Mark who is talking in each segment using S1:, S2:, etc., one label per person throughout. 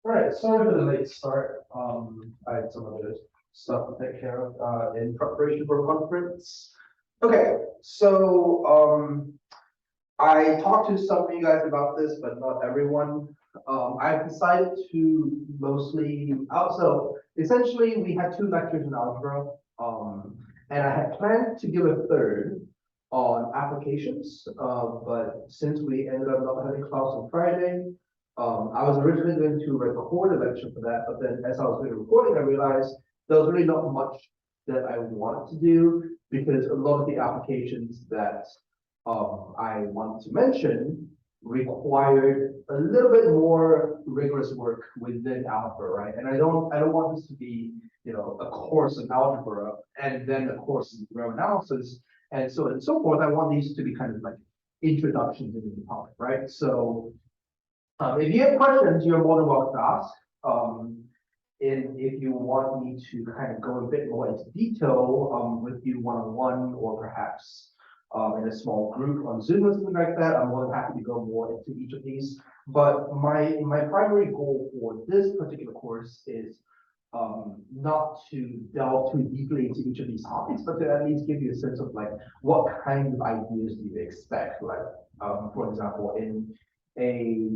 S1: All right, sorry for the late start. I had some other stuff to take care of in preparation for a conference. Okay, so I talked to some of you guys about this, but not everyone. I've decided to mostly so essentially we had 2 lectures in algebra, and I had planned to give a third on applications, but since we ended up not having class on Friday, I was originally going to record a lecture for that, but then as I was doing the recording, I realized there was really not much that I wanted to do because a lot of the applications that I want to mention required a little bit more rigorous work within algebra, right? And I don't want this to be, a course in algebra and then a course in row analysis and so on and so forth. I want these to be kind of like introductions into the topic, right? So if you have questions, you're more than welcome to ask. If you want me to kind of go a bit more into detail with you one-on-one or perhaps in a small group on Zoom or something like that, I'm more than happy to go more into each of these. But my primary goal for this particular course is not to delve too deeply into each of these topics, but to at least give you a sense of like what kind of ideas do you expect. Like, for example, in a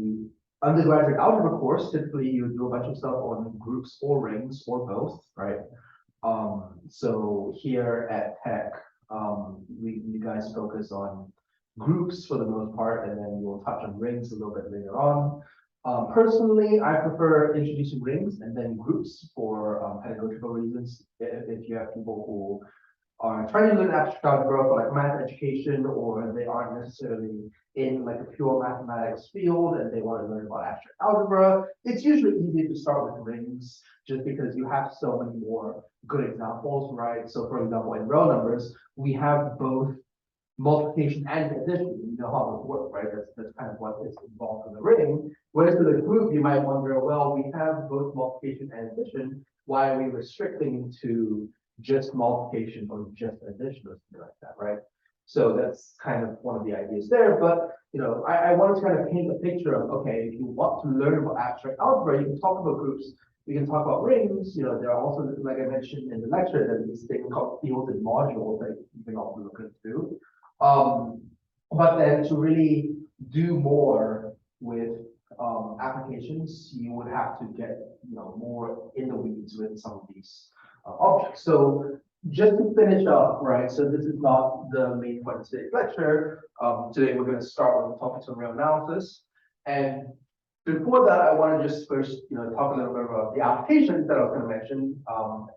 S1: undergraduate algebra course, typically you do a bunch of stuff on groups or rings or both, right? So here at Tech, you guys focus on groups for the most part, and then we'll touch on rings a little bit later on. Personally, I prefer introducing rings and then groups for pedagogical reasons. If you have people who are trying to learn abstract algebra for like math education, or they aren't necessarily in like a pure mathematics field and they want to learn about abstract algebra, it's usually easier to start with rings just because you have so many more good examples, right? So for example, in row numbers, we have both multiplication and addition. You know how those work, right? That's kind of what is involved in the ring. Whereas for the group, you might wonder, well, we have both multiplication and addition. Why are we restricting to just multiplication or just addition or something like that, right? So that's kind of one of the ideas there. But I wanted to kind of paint a picture of, okay, if you want to learn about abstract algebra, you can talk about groups, we can talk about rings. There are also, like I mentioned in the lecture, there's this thing called fields and modules that you can also look into. But then to really do more with applications, you would have to get more in the weeds with some of these objects. So just to finish up, right? So this is not the main point of today's lecture. Today we're going to start with topics of real analysis. And before that, I want to just first talk a little bit about the applications that I was going to mention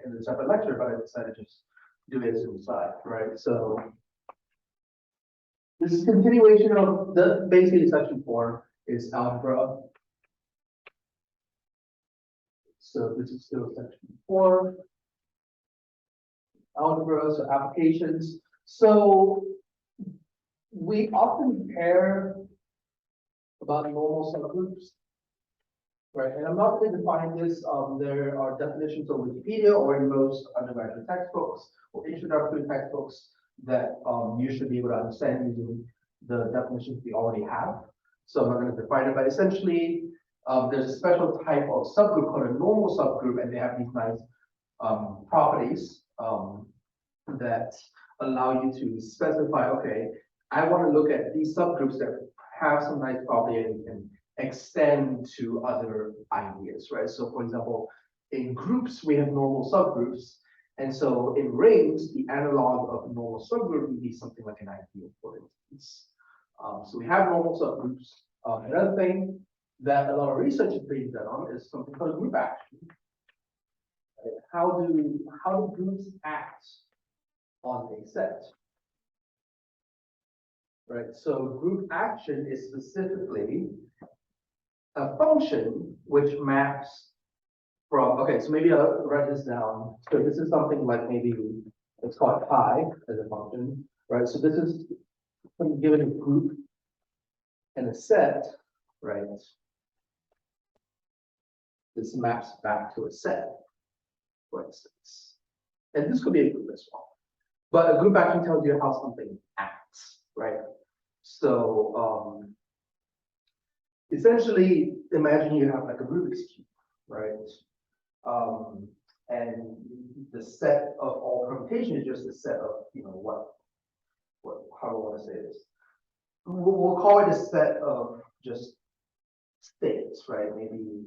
S1: in the separate lecture, but I decided to just do it as an aside, right? So this is continuation of the basically section 4 is algebra. So this is still section 4. Algebra, so applications. So we often hear about normal subgroups, right? And I'm not going to define this. There are definitions on Wikipedia or in most undergraduate textbooks or introductory textbooks that you should be able to understand using the definitions we already have. So I'm not going to define it, but essentially there's a special type of subgroup called a normal subgroup, and they have these nice properties that allow you to specify, okay, I want to look at these subgroups that have some nice property and can extend to other ideas, right? So for example, in groups, we have normal subgroups. And so in rings, the analog of a normal subgroup would be something like an ideal, for instance. So we have normal subgroups. Another thing that a lot of research is being done on is something called group action. How do groups act on a set? Right. So group action is specifically a function which maps from. Okay, so maybe I'll write this down. So this is something like maybe let's call it pi as a function, right? So this is given a group and a set, right? This maps back to a set, for instance. And this could be a group as well. But a group action tells you how something acts, right? So essentially, imagine you have like a Rubik's Cube, right? And the set of all permutation is just a set of, how do I want to say this? We'll call it a set of just states, right? Maybe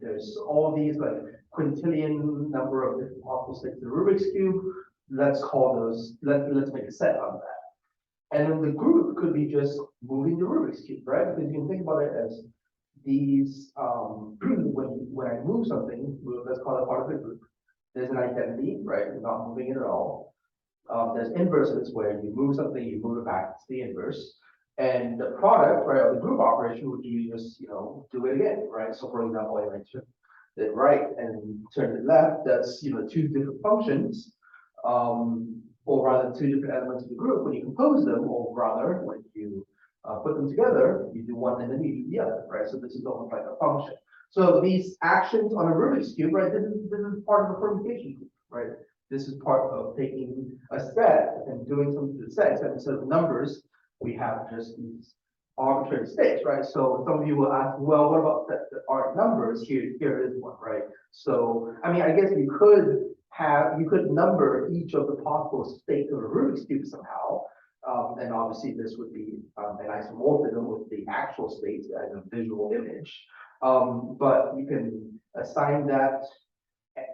S1: there's all these like quintillion number of different possible states in the Rubik's Cube. Let's call those, let's make a set out of that. And then the group could be just moving the Rubik's Cube, right? Because you can think about it as these, when I move something, let's call it part of the group, there's an identity, right? You're not moving it at all. There's inverses where you move something, you move it back, it's the inverse. And the product, right, of the group operation would you just, do it again, right? So for example, I mentioned it right and turn it left, that's, two different functions, or rather two different elements of the group. When you compose them, or rather, when you put them together, you do one and then you do the other, right? So this is almost like a function. So these actions on a Rubik's Cube, right, this is part of a permutation group, right? This is part of taking a set and doing something to the set, except instead of numbers, we have just these arbitrary states, right? So some of you will ask, well, what about sets that aren't numbers? Here is one, right? So, I mean, I guess you could number each of the possible states of a Rubik's Cube somehow. And obviously this would be an isomorphism with the actual states as a visual image. But you can assign that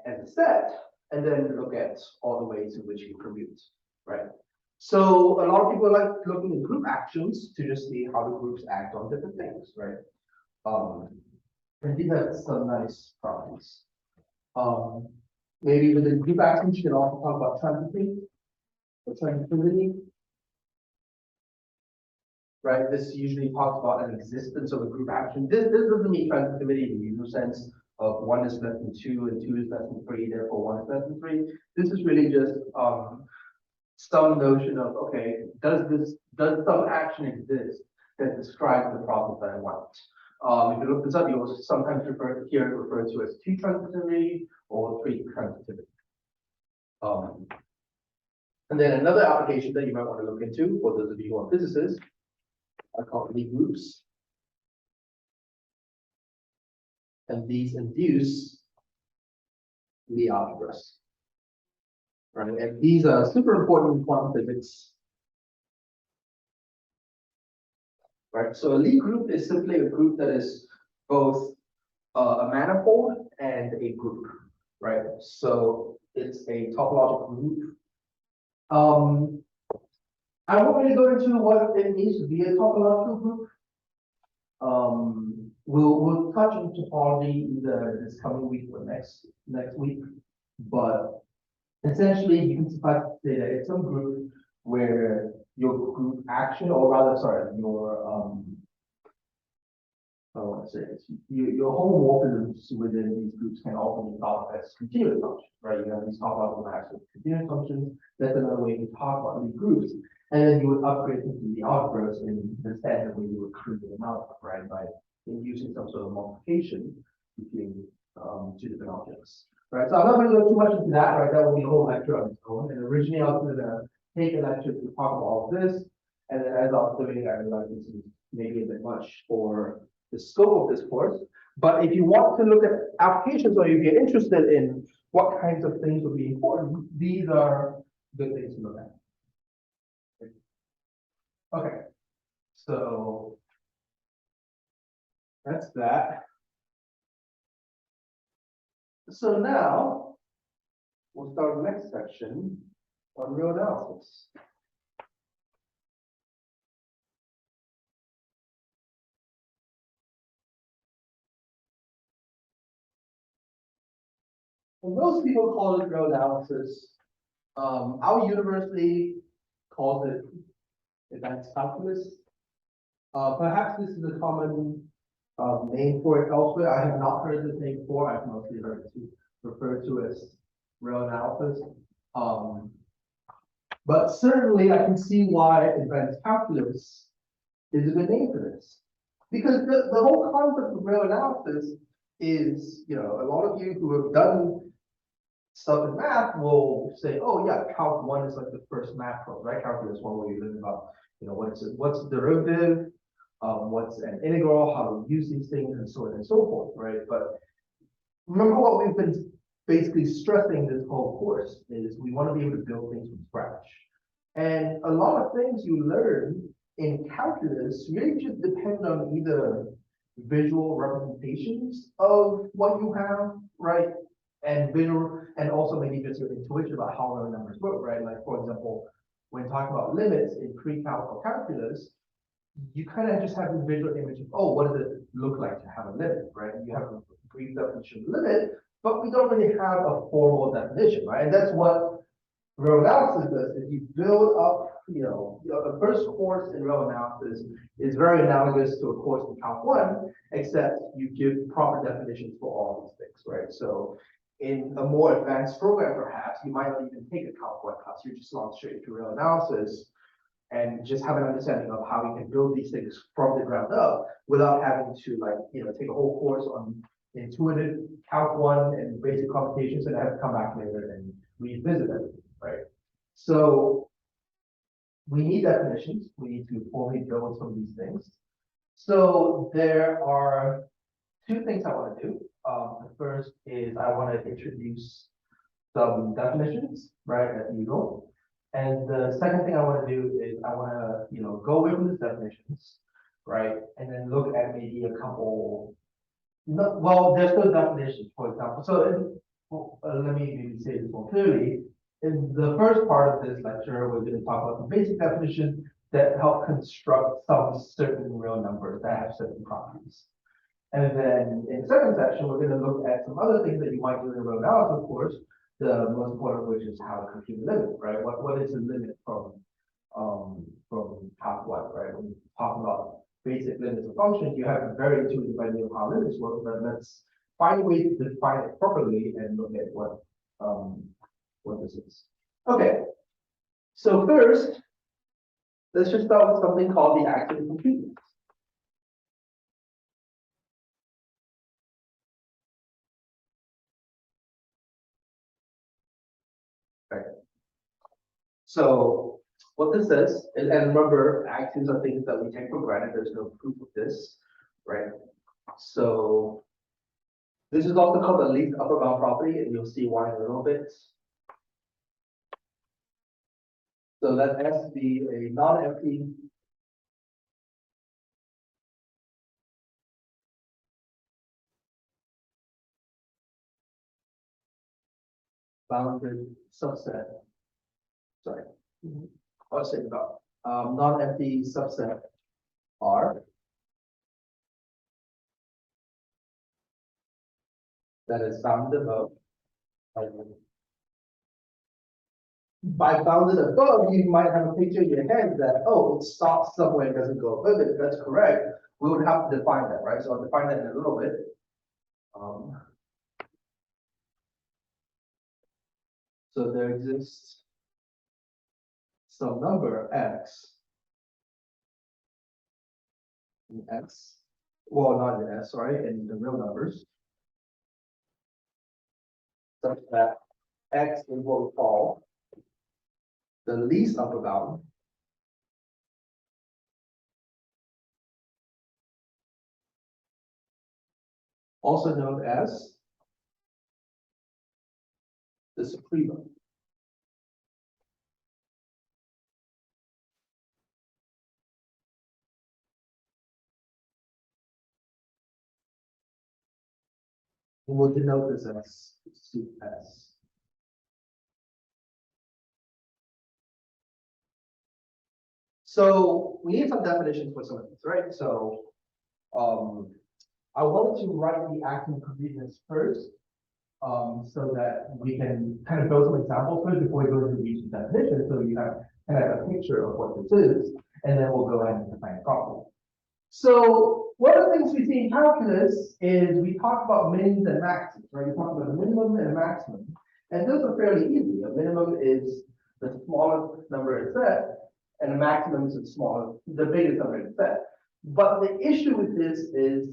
S1: as a set and then look at all the ways in which you commute, right? So a lot of people like looking at group actions to just see how the groups act on different things, right? And these have some nice properties. Maybe with the group actions, you can also talk about transitivity or transitivity. Right, this usually talks about an existence of a group action. This doesn't mean transitivity in the usual sense of 1 is less than 2 and 2 is less than 3, therefore 1 is less than 3. This is really just some notion of, okay, does some action exist that describes the problem that I want? If you look this up, you will sometimes referred to as 2 transitivity or 3 transitivity. And then another application that you might want to look into for those of you who are physicists are called Lie groups. And these induce Lie algebras. Right? And these are super important in quantum physics. Right? So a Lie group is simply a group that is both a manifold and a group. Right? So it's a topological group. I won't really go into what it means to be a topological group. We'll touch on topology either this coming week or next week, but essentially you can suffice to say that it's some group where your group action, or rather, sorry, your I don't want to say this, your homomorphisms within these groups can also be thought of as continuous functions, right? You have these topological maps with continuous functions. That's another way to talk about these groups. And then you would upgrade into the algebras in the standard way you would create an algebra, right? By using some sort of multiplication between two different objects, right? So I'm not going to go too much into that, right? That will be a whole lecture on its own. And originally I was going to take a lecture to talk about all of this. And then as I was doing it, I realized this is maybe a bit much for the scope of this course. But if you want to look at applications or you get interested in what kinds of things would be important, these are good things to look at. Okay, so that's that. So now we'll start the next section on real analysis. And most people call it real analysis. Our university calls it advanced calculus. Perhaps this is a common name for it elsewhere. I have not heard this name before. I've mostly heard it referred to as real analysis. But certainly I can see why advanced calculus is a good name for this. Because the whole concept of real analysis is, a lot of you who have done stuff in math will say, oh yeah, Calc 1 is like the first math program, right? Calculus 1 where you learn about, what's a derivative, what's an integral, how to use these things, and so on and so forth, right? But remember what we've been basically stressing this whole course is we want to be able to build things from scratch. And a lot of things you learn in calculus really just depend on either visual representations of what you have, right? And visual, and also maybe just your intuition about how our numbers work, right? Like, for example, when talking about limits in pre-calc or calculus, you kind of just have a visual image of, oh, what does it look like to have a limit, right? You have a brief definition of limit, but we don't really have a formal definition, right? And that's what real analysis does. If you build up, the first course in real analysis is very analogous to a course in Calc 1, except you give proper definitions for all these things, right? So in a more advanced program, perhaps, you might not even take a Calc 1 class. You just launch straight into real analysis and just have an understanding of how we can build these things from the ground up without having to take a whole course on intuitive Calc 1 and basic computations and have to come back later and revisit everything, right? So we need definitions. We need to formally build some of these things. So there are two things I want to do. The first is I want to introduce some definitions, right, as usual. And the second thing I want to do is I want to, go away from these definitions, right, and then look at maybe a couple. Well, there's no definitions, for example. So let me maybe say this more clearly. In the first part of this lecture, we're going to talk about the basic definition that help construct some certain real numbers that have certain properties. And then in the second section, we're going to look at some other things that you might do in real analysis, of course. The most important of which is how to compute a limit, right? What is the limit from Calc 1, right? When you talk about basic limits of functions, you have a very intuitive idea of how limits work, but let's find a way to define it properly and look at what this is. Okay, so first, let's just start with something called the active compute. Right. So what this says, and remember, actives are things that we take for granted. There's no proof of this, right? So this is also called the least upper bound property, and you'll see why in a little bit. So let S be a non-empty bounded subset. Sorry, I was saying about non-empty subset R that is bounded above. By bounded above, you might have a picture in your head that, oh, it stops somewhere and doesn't go above it. That's correct. We would have to define that, right? So I'll define that in a little bit. So there exists some number x in S, well, not in S, sorry, in the real numbers, such that x is what we call the least upper bound also known as the supremum. And we'll denote this as sup S. So we need some definitions for some of these, right? So I wanted to write the active completeness first, so that we can kind of build some examples first before we go into each definition, so you have kind of a picture of what this is, and then we'll go ahead and define it properly. So one of the things we see in calculus is we talk about mins and maxims, right? We talk about a minimum and a maximum, and those are fairly easy. A minimum is the smallest number in set, and a maximum is the biggest number in set. But the issue with this is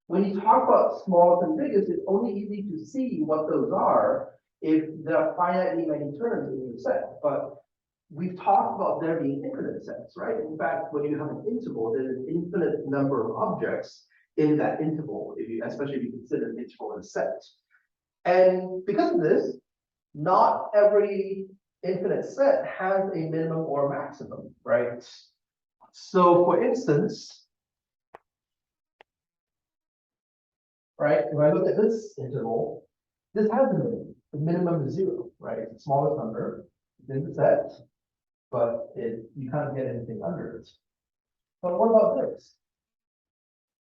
S1: when you talk about smallest and biggest, it's only easy to see what those are if there are finitely many terms in your set. But we've talked about there being infinite sets, right? In fact, when you have an interval, there's an infinite number of objects in that interval, especially if you consider the interval in a set. And because of this, not every infinite set has a minimum or maximum, right? So for instance, right, if I look at this interval, this has a minimum. The minimum is 0, right? It's the smallest number in the set, but you can't get anything under it. But what about this?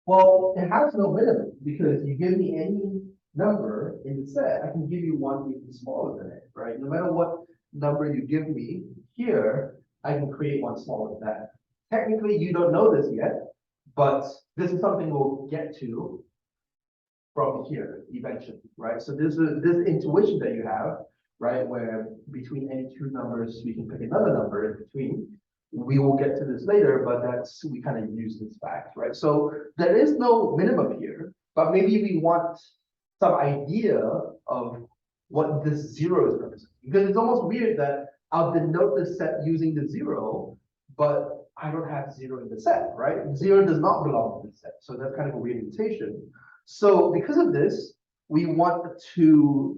S1: Well, it has no minimum because you give me any number in the set, I can give you one even smaller than it, right? No matter what number you give me here, I can create one smaller than that. Technically, you don't know this yet, but this is something we'll get to from here eventually, right? So this intuition that you have, right, where between any two numbers, we can pick another number in between. We will get to this later, but we kind of use this fact, right? So there is no minimum here, but maybe we want some idea of what this 0 is representing. Because it's almost weird that I'll denote the set using the 0, but I don't have 0 in the set, right? 0 does not belong to the set. So that's kind of a weird notation. So because of this, we want to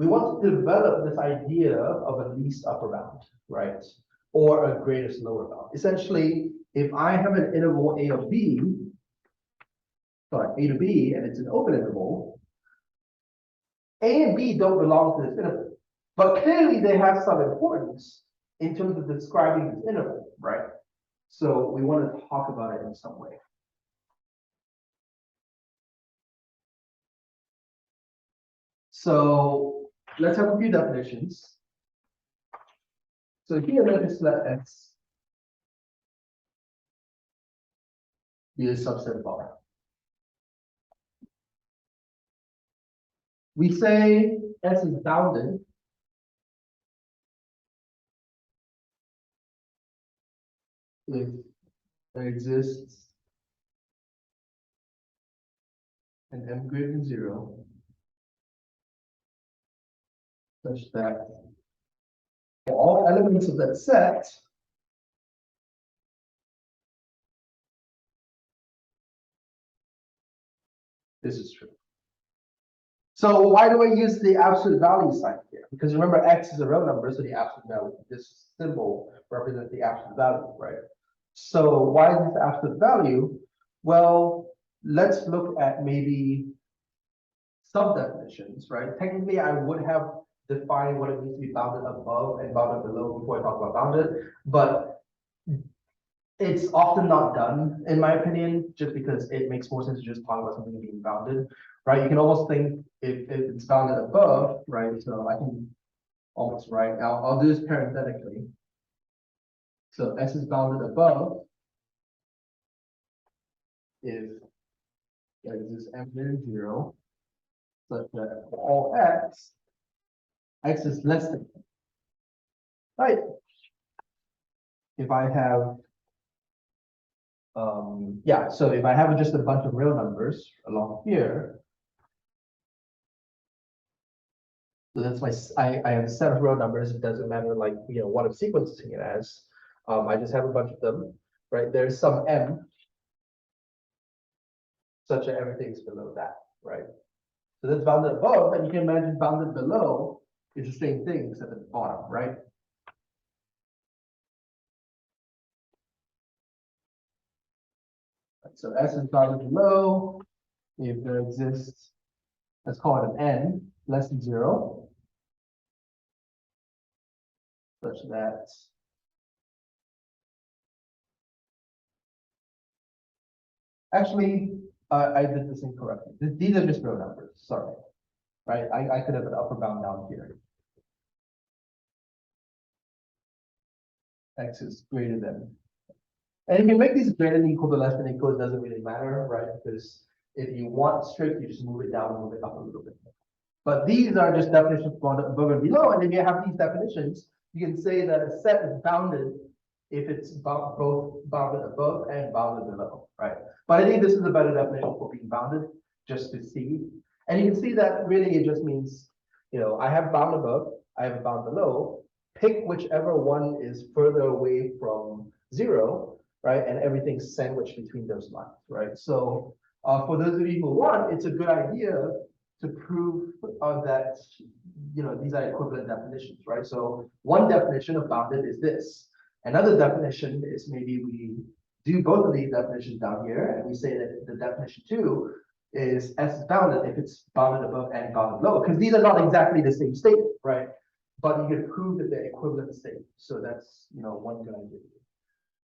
S1: develop this idea of a least upper bound, right? Or a greatest lower bound. Essentially, if I have an interval A to B, and it's an open interval, A and B don't belong to this interval. But clearly they have some importance in terms of describing this interval, right? So we want to talk about it in some way. So let's have a few definitions. So here, let us let X be a subset of R. We say S is bounded if there exists an M greater than 0 such that for all elements of that set, this is true. So why do I use the absolute value sign here? Because remember, X is a real number, so the absolute value, this symbol represents the absolute value, right? So why is this the absolute value? Well, let's look at maybe some definitions, right? Technically, I would have defined what it means to be bounded above and bounded below before I talk about bounded, but it's often not done, in my opinion, just because it makes more sense to just talk about something being bounded, right? You can almost think if it's bounded above, right? So I can almost write, I'll do this parenthetically. So S is bounded above if there exists M greater than 0, such that for all X is less than 10, right? If I have so if I have just a bunch of real numbers along here, so that's I have a set of real numbers. It doesn't matter like what I'm sequencing it as. I just have a bunch of them, right? There's some M such that everything's below that, right? So that's bounded above, and you can imagine bounded below is the same thing except at the bottom, right? So S is bounded below if there exists, let's call it an N less than 0, such that actually I did this incorrectly. These are just real numbers, sorry, right? I could have an upper bound down here. X is greater than. And if you make these greater than equal to less than equal, it doesn't really matter, right? Because if you want strict, you just move it down and move it up a little bit. But these are just definitions for above and below. And if you have these definitions, you can say that a set is bounded if it's both bounded above and bounded below, right? But I think this is a better definition for being bounded, just to see. And you can see that really it just means, I have bound above, I have a bound below. Pick whichever one is further away from 0, right? And everything's sandwiched between those lines, right? So for those of you who want, it's a good idea to prove that, you know, these are equivalent definitions, right? So one definition of bounded is this. Another definition is maybe we do both of these definitions down here, and we say that the definition 2 is S is bounded if it's bounded above and bounded below, because these are not exactly the same statement, right? But you can prove that they're equivalent statements. So that's, you know, one good idea.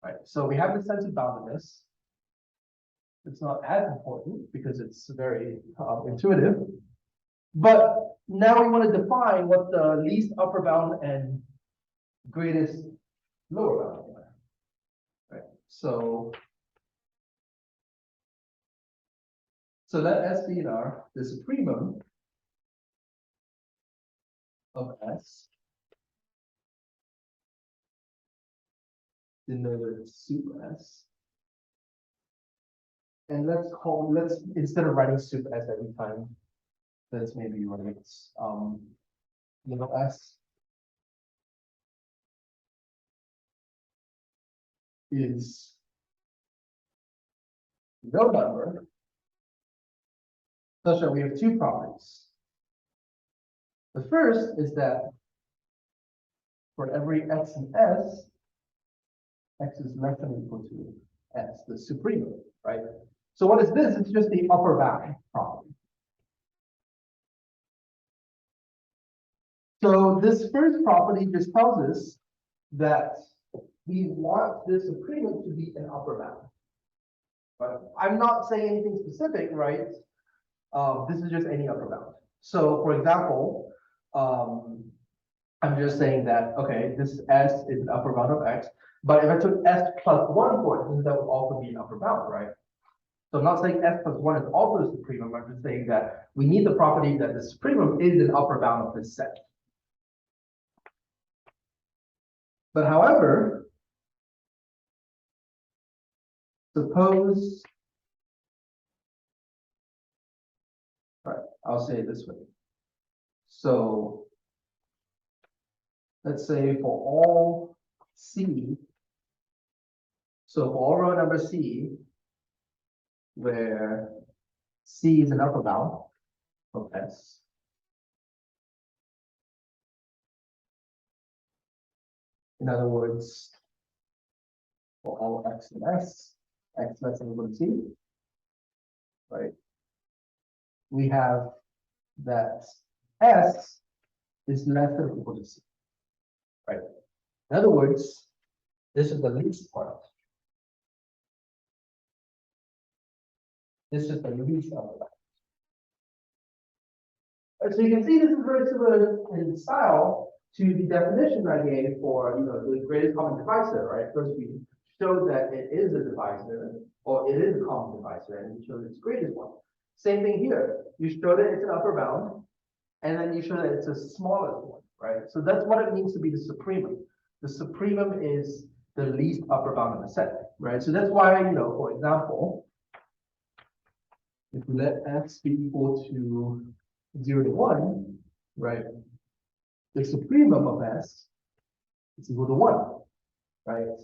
S1: Right. So we have the sense of boundedness. It's not as important because it's very intuitive. But now we want to define what the least upper bound and greatest lower bound are. Right. So let S be the supremum of S, denoted sup S. And let's instead of writing sup S every time, let's maybe write little s is no number such that we have two properties. The first is that for every x in S, x is less than or equal to S, the supremum, right? So what is this? It's just the upper bound property. So this first property just tells us that we want this supremum to be an upper bound. But I'm not saying anything specific, right? This is just any upper bound. So for example, I'm just saying that, okay, this S is an upper bound of X, but if I took S plus 1 for it, that would also be an upper bound, right? So I'm not saying S plus 1 is also the supremum, I'm just saying that we need the property that the supremum is an upper bound of this set. But however, suppose, all right, I'll say it this way. So let's say for all C, so for all row number C, where C is an upper bound of S, in other words, for all X and S, X less than or equal to C, right? We have that S is less than or equal to C, right? In other words, this is the least part. This is the least upper bound. So you can see this is very similar in style to the definition I gave for, you know, the greatest common divisor, right? First we showed that it is a divisor, or it is a common divisor, and we showed its greatest one. Same thing here. You showed that it's an upper bound, and then you show that it's a smallest one, right? So that's what it means to be the supremum. The supremum is the least upper bound of the set, right? So that's why, you know, for example, if we let x be equal to 0 to 1, right? The supremum of S is equal to 1, right?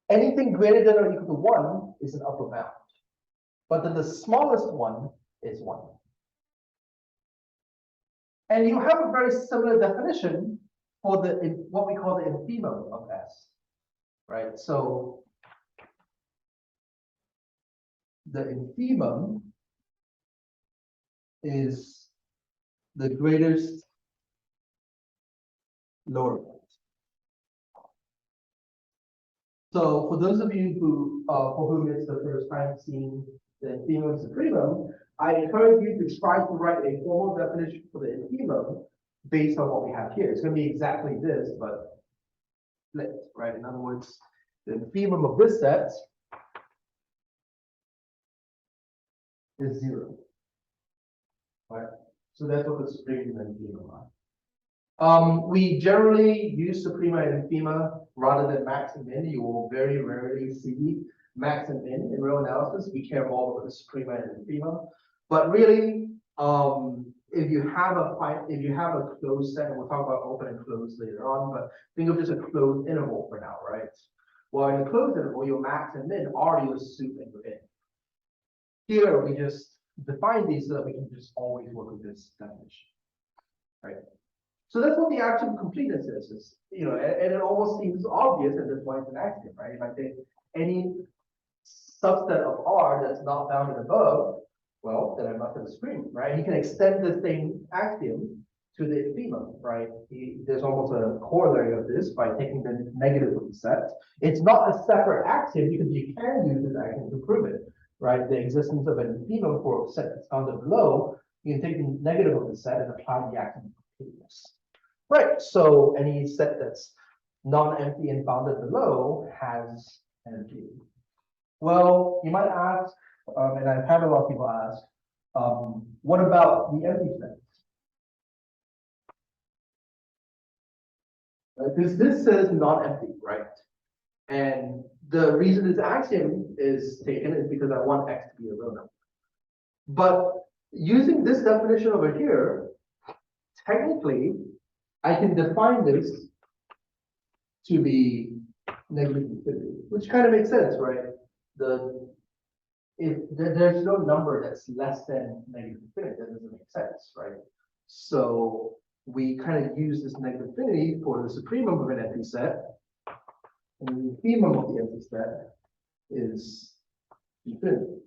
S1: Anything greater than or equal to 1 is an upper bound. But then the smallest one is 1. And you have a very similar definition for the what we call the infimum of S, right? So the infimum is the greatest lower bound. So for those of you who for whom it's the first time seeing the infimum and supremum, I encourage you to try to write a formal definition for the infimum based on what we have here. It's going to be exactly this, but flipped, right? In other words, the infimum of this set is 0, right? So that's what the supremum and infimum are. We generally use suprema and infima rather than max and min. You will very rarely see max and min in real analysis. We care more about the suprema and infima. But really, if you have a closed set, and we'll talk about open and closed later on, but think of just a closed interval for now, right? Well, in a closed interval, your max and min are your sup and your in. Here, we just define these so that we can just always work with this definition, right? So that's what the axiom completeness is, and it almost seems obvious at this point it's an axiom, right? If I take any subset of R that's not bounded above, well, then I must have a supreme, right? You can extend the same axiom to the infimum, right? There's almost a corollary of this by taking the negative of the set. It's not a separate axiom because you can use this axiom to prove it, right? The existence of an infimum for a set that's bounded below, you can take the negative of the set and apply the axiom of completeness. Right, so any set that's non-empty and bounded below has an infimum. Well, you might ask, and I've had a lot of people ask, what about the empty sets? Because this says non-empty, right? And the reason this axiom is taken is because I want X to be a real number. But using this definition over here, technically, I can define this to be negative infinity, which kind of makes sense, right? If there's no number that's less than negative infinity, that doesn't make sense, right? So we kind of use this negative infinity for the supremum of an empty set, and the infimum of the empty set is infinity.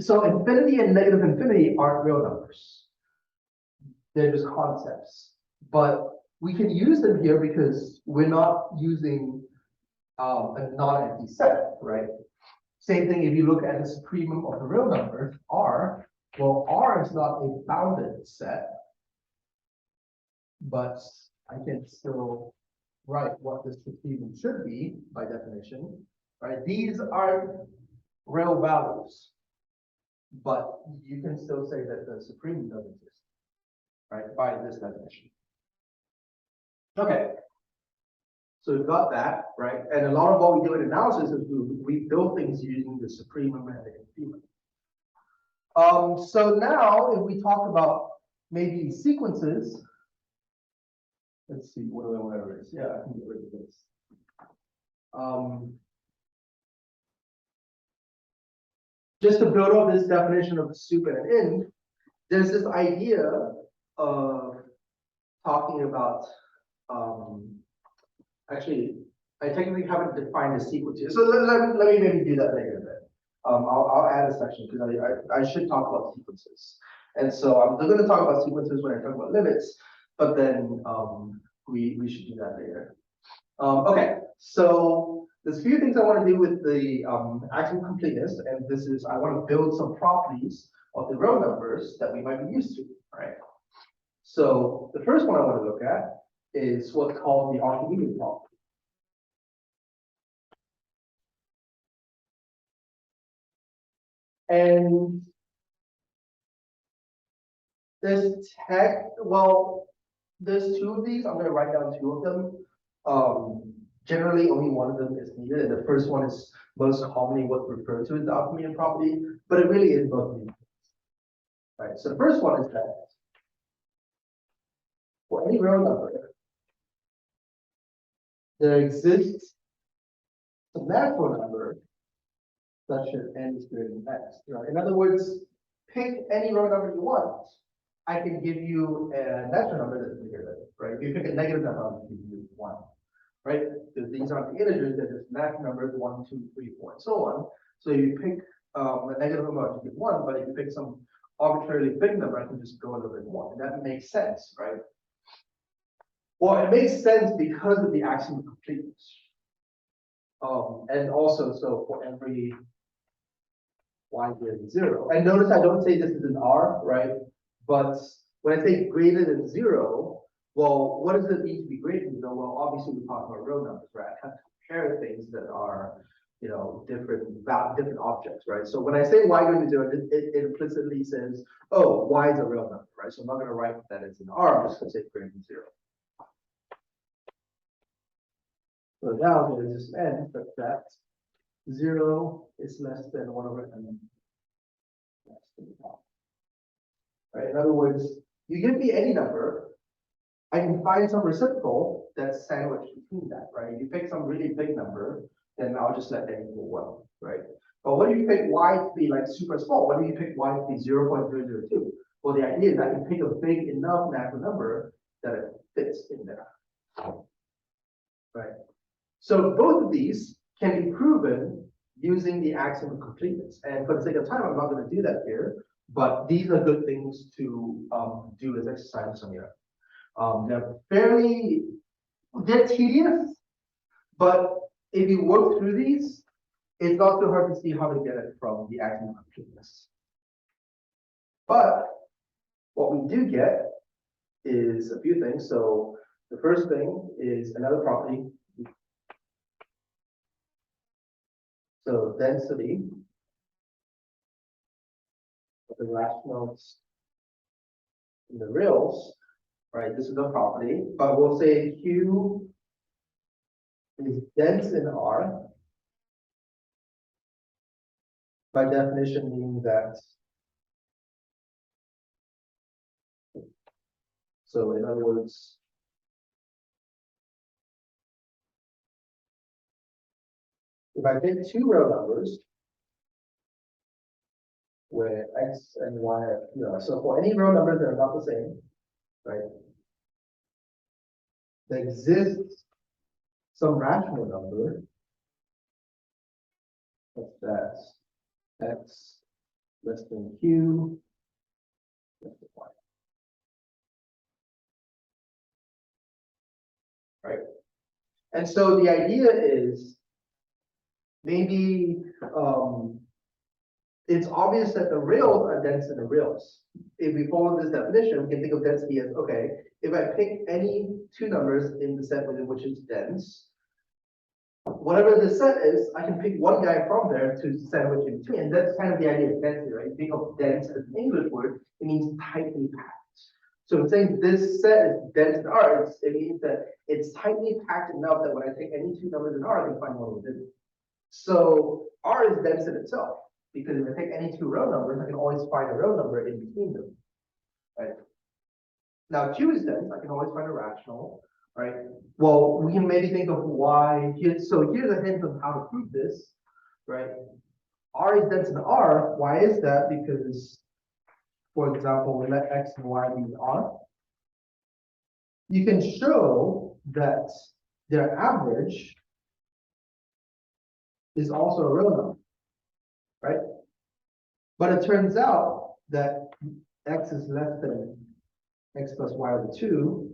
S1: So infinity and negative infinity aren't real numbers. They're just concepts. But we can use them here because we're not using a non-empty set, right? Same thing if you look at the supremum of the real number, R. Well, R is not a bounded set, but I can still write what the supremum should be by definition, right? These aren't real values, but you can still say that the supremum doesn't exist, right? By this definition. Okay. So we've got that, right? And a lot of what we do in analysis is we build things using the supremum and the infimum. So now if we talk about maybe sequences, let's see, whatever it is. Yeah, I can get rid of this. Just to build up this definition of the sup and an in, there's this idea of talking about actually, I technically haven't defined a sequence here. So let me maybe do that later then. I'll add a section because I should talk about sequences. And so I'm going to talk about sequences when I talk about limits, but then we should do that later. Okay, so there's a few things I want to do with the axiom completeness, and this is I want to build some properties of the real numbers that we might be used to, right? So the first one I want to look at is what's called the Archimedes property. And there's two of these. I'm going to write down two of them. Generally, only one of them is needed, and the first one is most commonly what's referred to as the Archimedes property, but it really is both needed. Right. So the first one is that for any real number, there exists a natural number such that n is greater than x. Right? In other words, pick any real number you want. I can give you a natural number that's bigger than it, right? If you pick a negative number, I'll give you 1, right? Because these aren't the integers, they're just natural numbers 1, 2, 3, 4, and so on. So if you pick a negative number, I'll give 1, but if you pick some arbitrarily big number, I can just go a little bit more. And that makes sense, right? Well, it makes sense because of the axiom of completeness. And also, so for every y greater than 0. And notice I don't say this is an R, right? But when I say greater than 0, well, what does it mean to be greater than 0? Well, obviously we're talking about real numbers, right? I have to compare things that are, different objects, right? So when I say y greater than 0, it implicitly says, oh, y is a real number, right? So I'm not going to write that it's an R, I'm just going to say greater than 0. So now there is this n such that 0 is less than 1 over n less than 1. right? In other words, you give me any number, I can find some reciprocal that's sandwiched between that, right? If you pick some really big number, then I'll just let n equal 1, right? But what if you pick y to be like super small? What if you pick y to be 0.002? Well, the idea is I can pick a big enough natural number that it fits in there, right? So both of these can be proven using the axiom of completeness. And for the sake of time, I'm not going to do that here, but these are good things to do as exercises on your own. They're tedious, but if you work through these, it's not so hard to see how to get it from the axiom of completeness. But what we do get is a few things. So the first thing is another property. So density of the rationals in the reals, right? This is a property, but we'll say Q is dense in R. By definition, meaning that. So in other words, if I take two real numbers where x and y are, so for any real numbers that are not the same, right? There exists some rational number such that x less than q less than y. Right? And so the idea is maybe it's obvious that the reals are dense in the reals. If we follow this definition, we can think of density as, okay, if I pick any two numbers in the set within which it's dense, whatever the set is, I can pick one guy from there to sandwich in between. And that's kind of the idea of density, right? You think of dense as an English word, it means tightly packed. So I'm saying this set is dense in R, it means that it's tightly packed enough that when I take any two numbers in R, I can find one within it. So R is dense in itself, because if I take any two row numbers, I can always find a row number in between them, right? Now Q is dense, I can always find a rational, right? Well, we can maybe think of why here. So here's a hint of how to prove this, right? R is dense in R. Why is that? Because, for example, we let x and y be in R. You can show that their average is also a real number, right? But it turns out that x is less than x plus y over 2,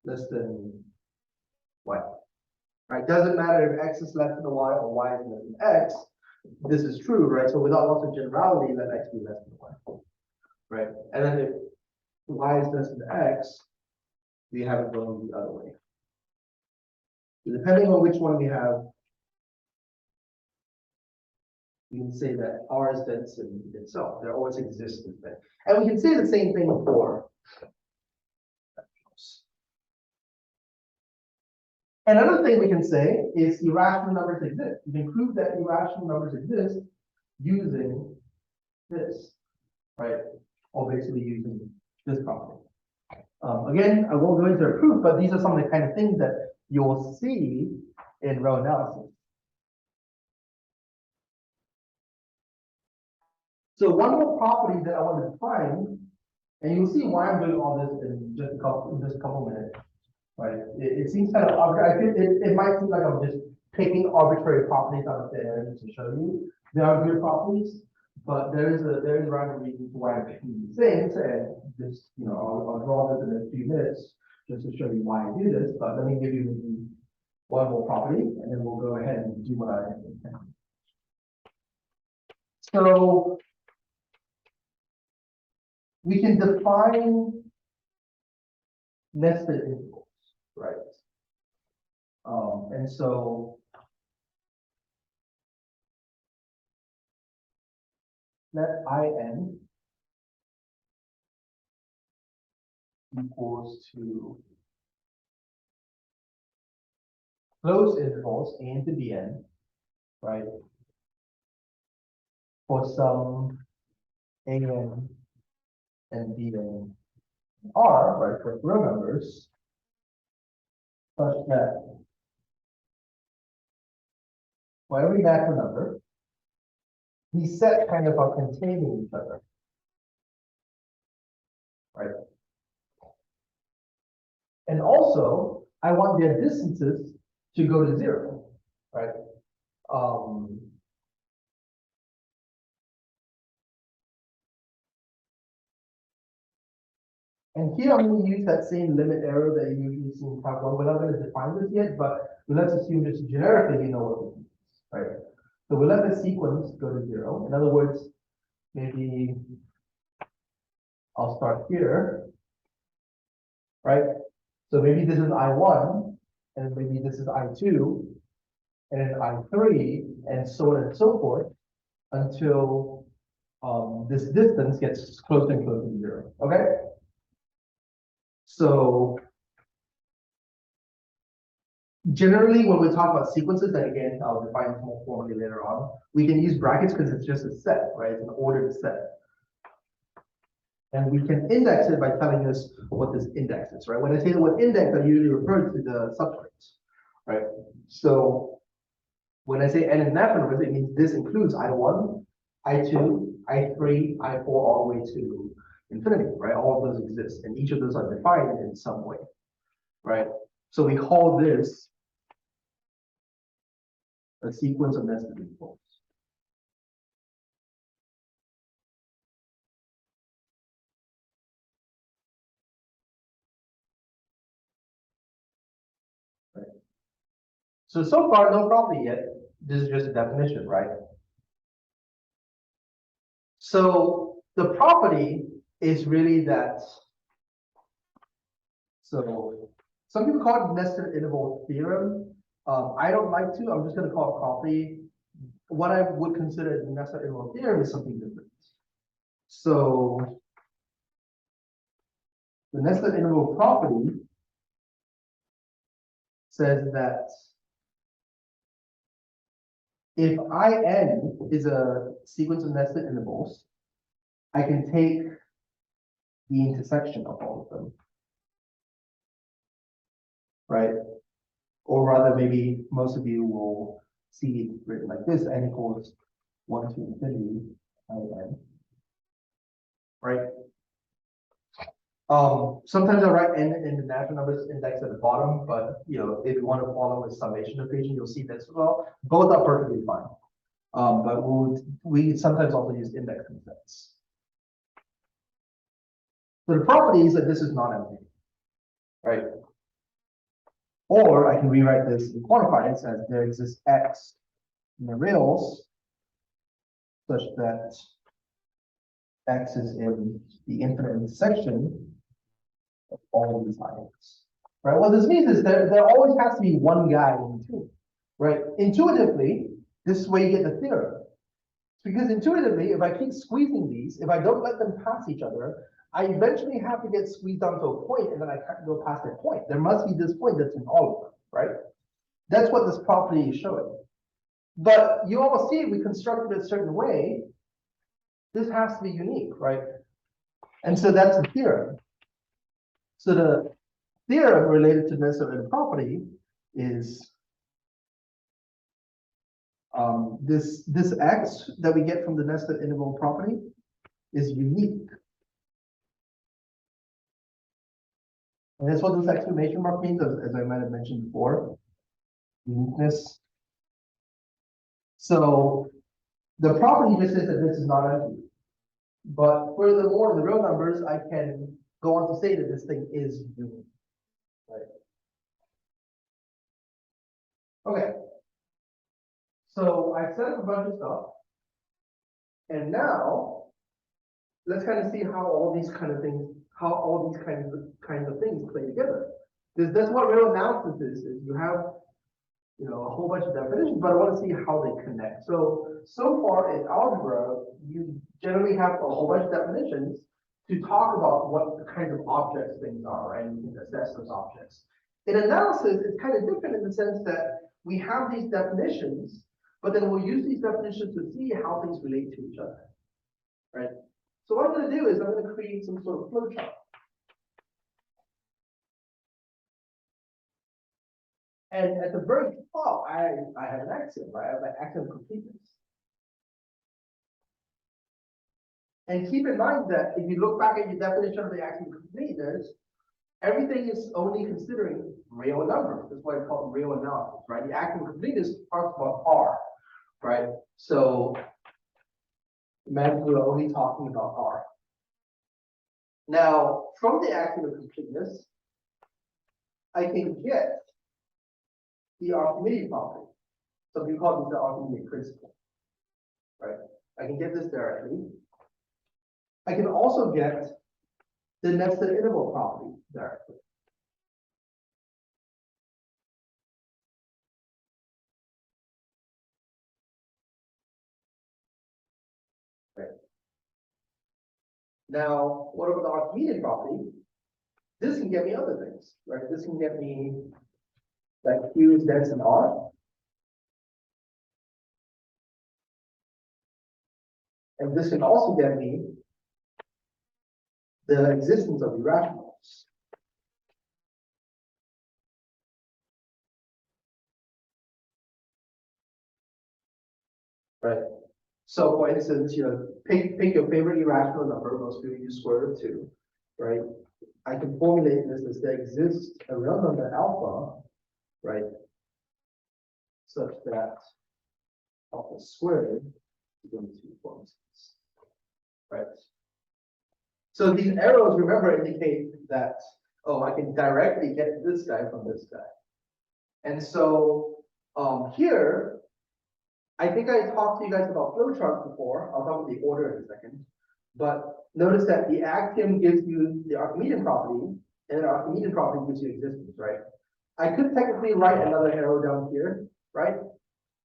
S1: less than y. Right? Doesn't matter if x is less than y or y is less than x. This is true, right? So without lots of generality, let x be less than y. Right? And then if y is less than x, we have it going the other way. So depending on which one we have, we can say that R is dense in itself. There always exists in that. And we can say the same thing for. Another thing we can say is irrational numbers exist. We can prove that irrational numbers exist using this, right? Or basically using this property. Again, I won't go into a proof, but these are some of the kind of things that you'll see in row analysis. So one more property that I want to define, and you'll see why I'm doing all this in just a couple minutes. Right? It seems kind of arbitrary. It might seem like I'm just picking arbitrary properties out of the air just to show you. There are good properties, but there is random reasons why I'm picking these things, and just I'll draw this in a few minutes just to show you why I do this. But let me give you maybe one more property, and then we'll go ahead and do what I intend. So we can define nested intervals, right? And so let in equals to closed intervals a into bn, right? For some an and B and R, right, for row numbers, such that for every natural number, these sets kind of are containing each other, right? And also, I want their distances to go to 0, right? And here I'm going to use that same limit error that you usually see in Calc 1. We're not going to define this yet, but let's assume just generically you know what this means, right? So we'll let the sequence go to 0. In other words, maybe I'll start here, right? So maybe this is I1, and maybe this is I2, and then I3, and so on and so forth, until this distance gets closer and closer to 0, okay? So generally, when we talk about sequences, and again, I'll define this more formally later on, we can use brackets because it's just a set, right? It's an ordered set. And we can index it by telling us what this index is, right? When I say the word index, I usually refer to the substrings, right? So when I say n is natural numbers, it means this includes I1, I2, I3, I4, all the way to infinity, right? All of those exist, and each of those are defined in some way, right? So we call this a sequence of nested intervals. Right? So far, no property yet. This is just a definition, right? So the property is really that. So some people call it nested interval theorem. I don't like to. I'm just going to call it property. What I would consider the nested interval theorem is something different. So the nested interval property says that if IN is a sequence of nested intervals, I can take the intersection of all of them, right? Or rather, maybe most of you will see it written like this: n equals 1 to infinity IN, right? Sometimes I write n in the natural numbers index at the bottom, but if you want to follow a summation notation, you'll see this as well. Both are perfectly fine. But we sometimes also use index sets. So the property is that this is non-empty, right? Or I can rewrite this and quantify it as there exists x in the reals such that x is in the infinite intersection of all these items, right? What this means is there always has to be one guy in between, right? Intuitively, this is where you get the theorem. Because intuitively, if I keep squeezing these, if I don't let them pass each other, I eventually have to get squeezed down to a point, and then I can't go past that point. There must be this point that's in all of them, right? That's what this property is showing. But you all see, we constructed it a certain way. This has to be unique, right? And so that's the theorem. So the theorem related to nested interval property is this x that we get from the nested interval property is unique. And that's what this exclamation mark means, as I might have mentioned before. Uniqueness. So the property just says that this is not empty. But furthermore, in the real numbers, I can go on to say that this thing is unique. Right. Okay. So I've set up a bunch of stuff. And now let's kind of see how all these kind of things, how all these kinds of things play together. That's what real analysis is you have a whole bunch of definitions, but I want to see how they connect. So far in algebra, you generally have a whole bunch of definitions to talk about what the kinds of objects things are, right? And you can assess those objects. In analysis, it's kind of different in the sense that we have these definitions, but then we'll use these definitions to see how things relate to each other, right? So what I'm going to do is I'm going to create some sort of flowchart. And at the very top, I have an axiom, right? I have an axiom of completeness. And keep in mind that if you look back at your definition of the axiom of completeness, everything is only considering real numbers. That's why it's called real analysis, right? The axiom of completeness talks about R, right? So imagine we're only talking about R. Now, from the axiom of completeness, I can get the Archimedes property. So we call this the Archimedes principle, right? I can get this directly. I can also get the nested interval property directly. Right. Now, what about the Archimedes property? This can get me other things, right? This can get me that Q is dense in R. And this can also get me the existence of irrationals. Right. So for instance, pick your favorite irrational number, most people use square root of 2, right? I can formulate this as there exists a real number alpha, right? Such that alpha squared is going to 2, for instance. Right. So these arrows, remember, indicate that, oh, I can directly get this guy from this guy. And so here, I think I talked to you guys about flowcharts before. I'll talk about the order in a second. But notice that the axiom gives you the Archimedes property, and the Archimedes property gives you existence, right? I could technically write another arrow down here, right?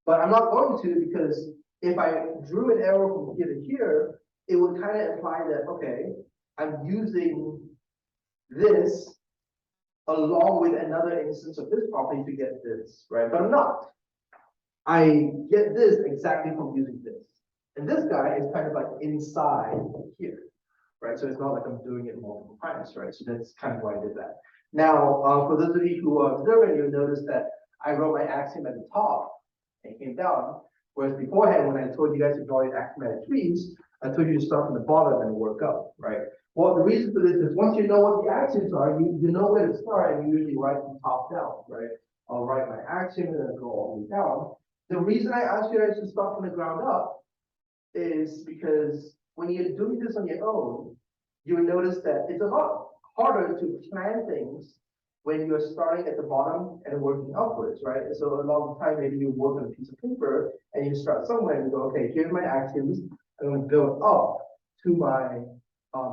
S1: But I'm not going to, because if I drew an arrow from here to here, it would kind of imply that, okay, I'm using this along with another instance of this property to get this, right? But I'm not. I get this exactly from using this. And this guy is kind of like inside here, right? So it's not like I'm doing it multiple times, right? So that's kind of why I did that. Now, for those of you who are observing, you'll notice that I wrote my axiom at the top and came down. Whereas beforehand, when I told you guys to draw your axiomatic trees, I told you to start from the bottom and work up, right? Well, the reason for this is once you know what the axioms are, you know where to start, and you usually write from top down, right? I'll write my axiom and then go all the way down. The reason I asked you guys to start from the ground up is because when you're doing this on your own, you will notice that it's a lot harder to plan things when you're starting at the bottom and working upwards, right? So a lot of the time, maybe you work on a piece of paper and you start somewhere and you go, okay, here's my axioms. I'm going to build up to my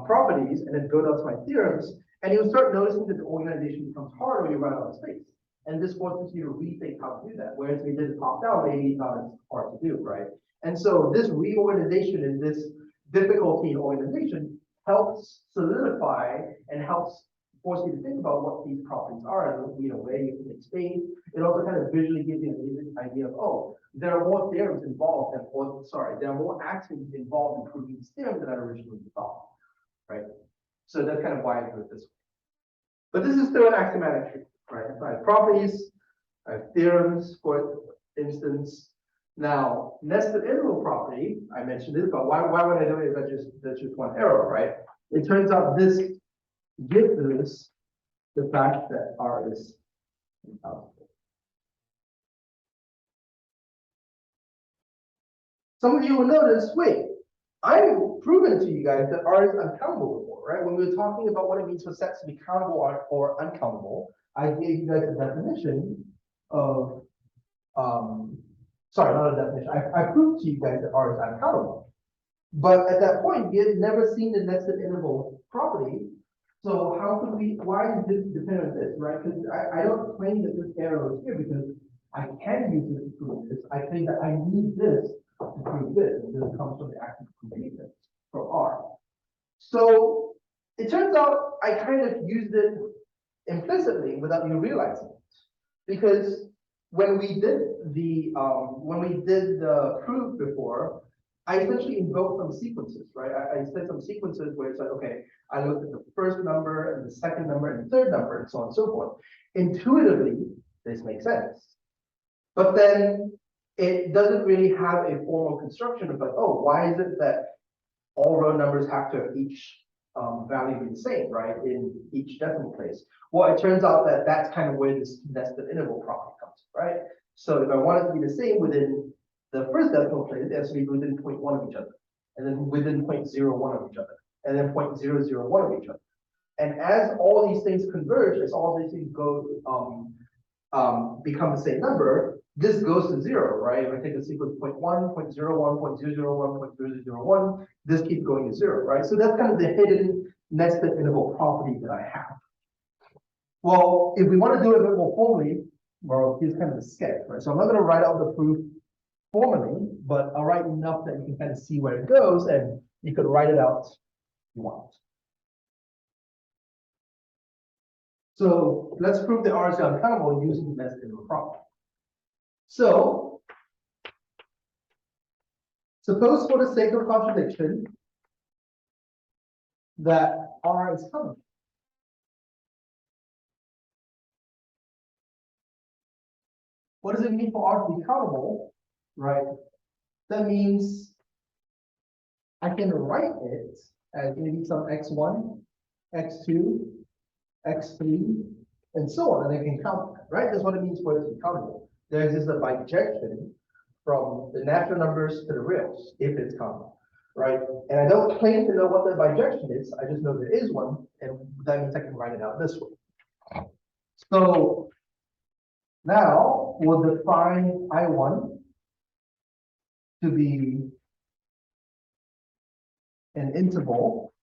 S1: properties and then build up to my theorems. And you'll start noticing that the organization becomes harder when you run out of space. And this forces you to rethink how to do that. Whereas if you did it top down, maybe it's not as hard to do, right? And so this reorganization and this difficulty in organization helps solidify and helps force you to think about what these properties are and where you can make space. It also kind of visually gives you an idea of, oh, there are more theorems involved than, or sorry, there are more axioms involved in proving this theorem than I originally thought, right? So that's kind of why I do it this way. But this is still an axiomatic tree, right? So I have properties, I have theorems, for instance. Now, nested interval property, I mentioned this, but why would I do it if that's just one arrow, right? It turns out this gives us the fact that R is uncountable. Some of you will notice, wait, I've proven to you guys that R is uncountable before, right? When we were talking about what it means for sets to be countable or uncountable, I gave you guys a definition of, sorry, not a definition. I proved to you guys that R is uncountable. But at that point, we had never seen the nested interval property. So how could we, why is this dependent on this, right? Because I don't claim that this arrow is here because I can use this to prove this. I think that I need this to prove this, and this comes from the axiom of completeness from R. So it turns out I kind of used it implicitly without you realizing it. Because when we did the proof before, I essentially invoke some sequences, right? I set some sequences where it's like, okay, I looked at the first number and the second number and the third number and so on and so forth. Intuitively, this makes sense. But then it doesn't really have a formal construction of like, oh, why is it that all row numbers have to have each value be the same, right, in each decimal place? Well, it turns out that that's kind of where this nested interval property comes, right? So if I want it to be the same within the first decimal place, it has to be within 0.1 of each other, and then within 0.01 of each other, and then 0.001 of each other. And as all these things converge, as all these things go become the same number, this goes to 0, right? If I take a sequence 0.1, 0.01, 0.001, 0.0001, this keeps going to 0, right? So that's kind of the hidden nested interval property that I have. Well, if we want to do it a bit more formally, well, here's kind of the sketch, right? So I'm not going to write out the proof formally, but I'll write enough that you can kind of see where it goes, and you could write it out if you want. So let's prove that R is uncountable using the nested interval property. So suppose for the sake of contradiction that R is countable. What does it mean for R to be countable, right? That means I can write it as maybe some x1, x2, x3, and so on, and I can count that, right? That's what it means for it to be countable. There exists a bijection from the natural numbers to the reals, if it's countable, right? And I don't claim to know what the bijection is, I just know there is one, and that means I can write it out this way. So now we'll define I1 to be an interval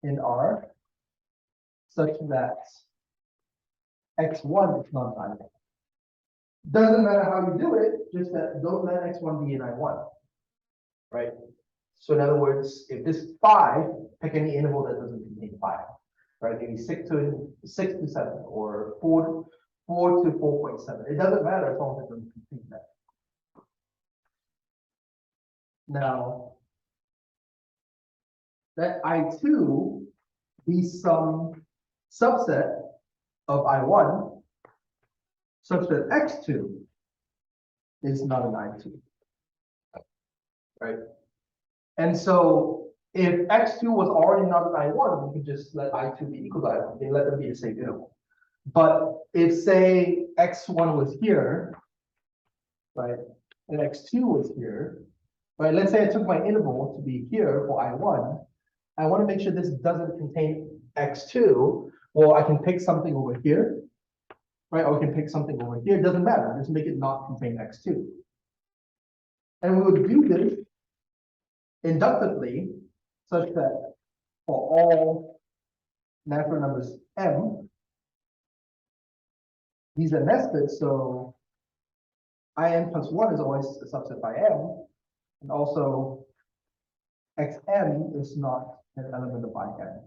S1: in R such that x1 is not I1. Doesn't matter how you do it, just that don't let x1 be an I1, right? So in other words, if this is 5, pick any interval that doesn't contain 5, right? Maybe 6 to 7 or 4 to 4.7. It doesn't matter as long as it doesn't contain that. Now, that I2 be some subset of I1 such that x2 is not an I2, right? And so if x2 was already not an I1, we could just let I2 be equal to I1 and let them be the same interval. But if, say, x1 was here, right, and x2 was here, right? Let's say I took my interval to be here for I1. I want to make sure this doesn't contain x2. Well, I can pick something over here, right? Or I can pick something over here. It doesn't matter. Just make it not contain x2. And we would do this inductively such that for all natural numbers m, these are nested, so in plus 1 is always a subset by m, and also xm is not an element of im.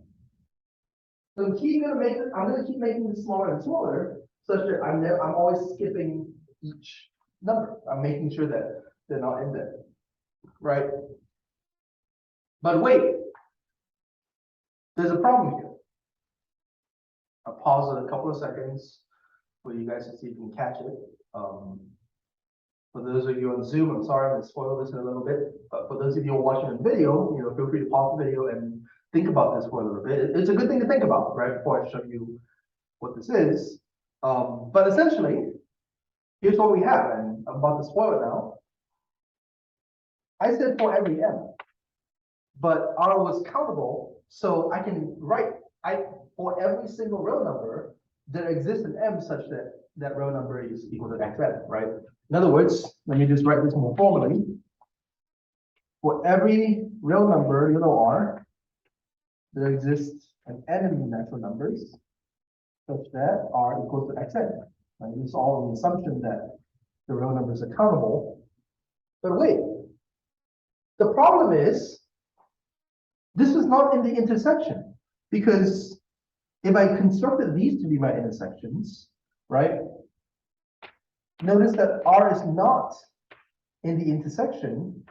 S1: So I'm going to keep making this smaller and smaller, such that I'm always skipping each number. I'm making sure that they're not in there, right? But wait, there's a problem here. I'll pause it a couple of seconds for you guys to see if you can catch it. For those of you on Zoom, I'm sorry, I'm going to spoil this in a little bit. But for those of you who are watching the video, feel free to pause the video and think about this for a little bit. It's a good thing to think about, right? Before I show you what this is. But essentially, here's what we have, and I'm about to spoil it now. I said for every m, but R was countable, so I can write for every single row number there exists an m such that that row number is equal to xm, right? In other words, let me just write this more formally. For every real number, R, there exists an n in the natural numbers such that R equals to xn. Right? This is all on the assumption that the real numbers are countable. But wait, the problem is this is not in the intersection, because if I constructed these to be my intersections, right? Notice that R is not in the intersection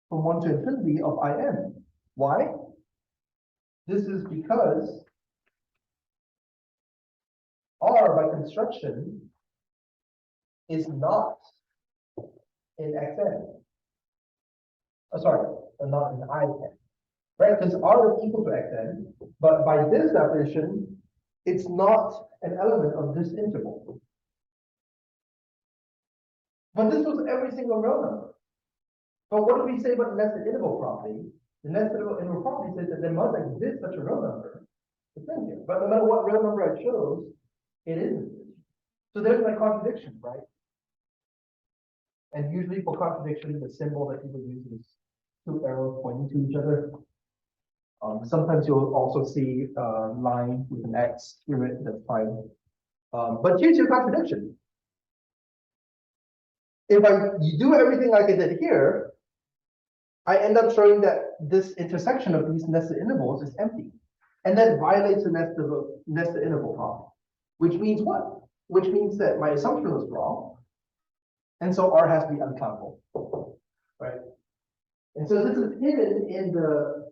S1: from 1 to infinity of IM. Why? This is because R by construction is not in Xn. Oh, sorry, not in In. Right? Because R is equal to Xn, but by this definition, it's not an element of this interval. But this was every single real number. But what do we say about the nested interval property? The nested interval property says that there must exist such a real number. It's in here. But no matter what real number I chose, it isn't. So there's my contradiction, right? And usually for contradiction, the symbol that people use is two arrows pointing to each other. Sometimes you'll also see a line with an X through it, that's fine. But here's your contradiction. If you do everything like I did here, I end up showing that this intersection of these nested intervals is empty. And that violates the nested interval property. Which means what? Which means that my assumption was wrong. And so R has to be uncountable. Right? And so this is hidden in the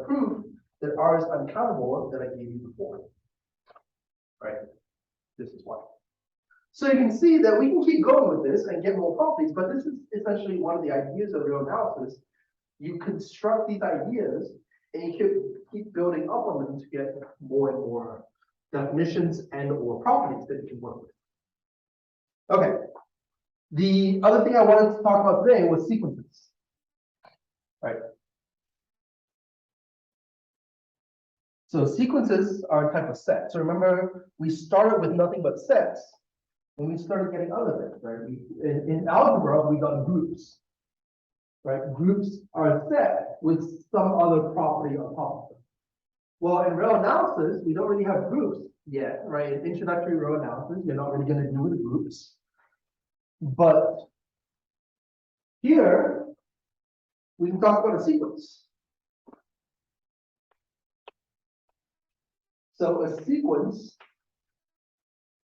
S1: proof that R is uncountable that I gave you before. Right? This is why. So you can see that we can keep going with this and get more properties, but this is essentially one of the ideas of real analysis. You construct these ideas and you keep building up on them to get more and more definitions and or properties that you can work with. Okay. The other thing I wanted to talk about today was sequences. Right. So sequences are a type of set. So remember, we started with nothing but sets. And we started getting other things, right? In algebra, we got groups, right? Groups are a set with some other property on top of them. Well, in real analysis, we don't really have groups yet, right? In introductory real analysis, you're not really going to deal with groups. But here, we can talk about a sequence. So a sequence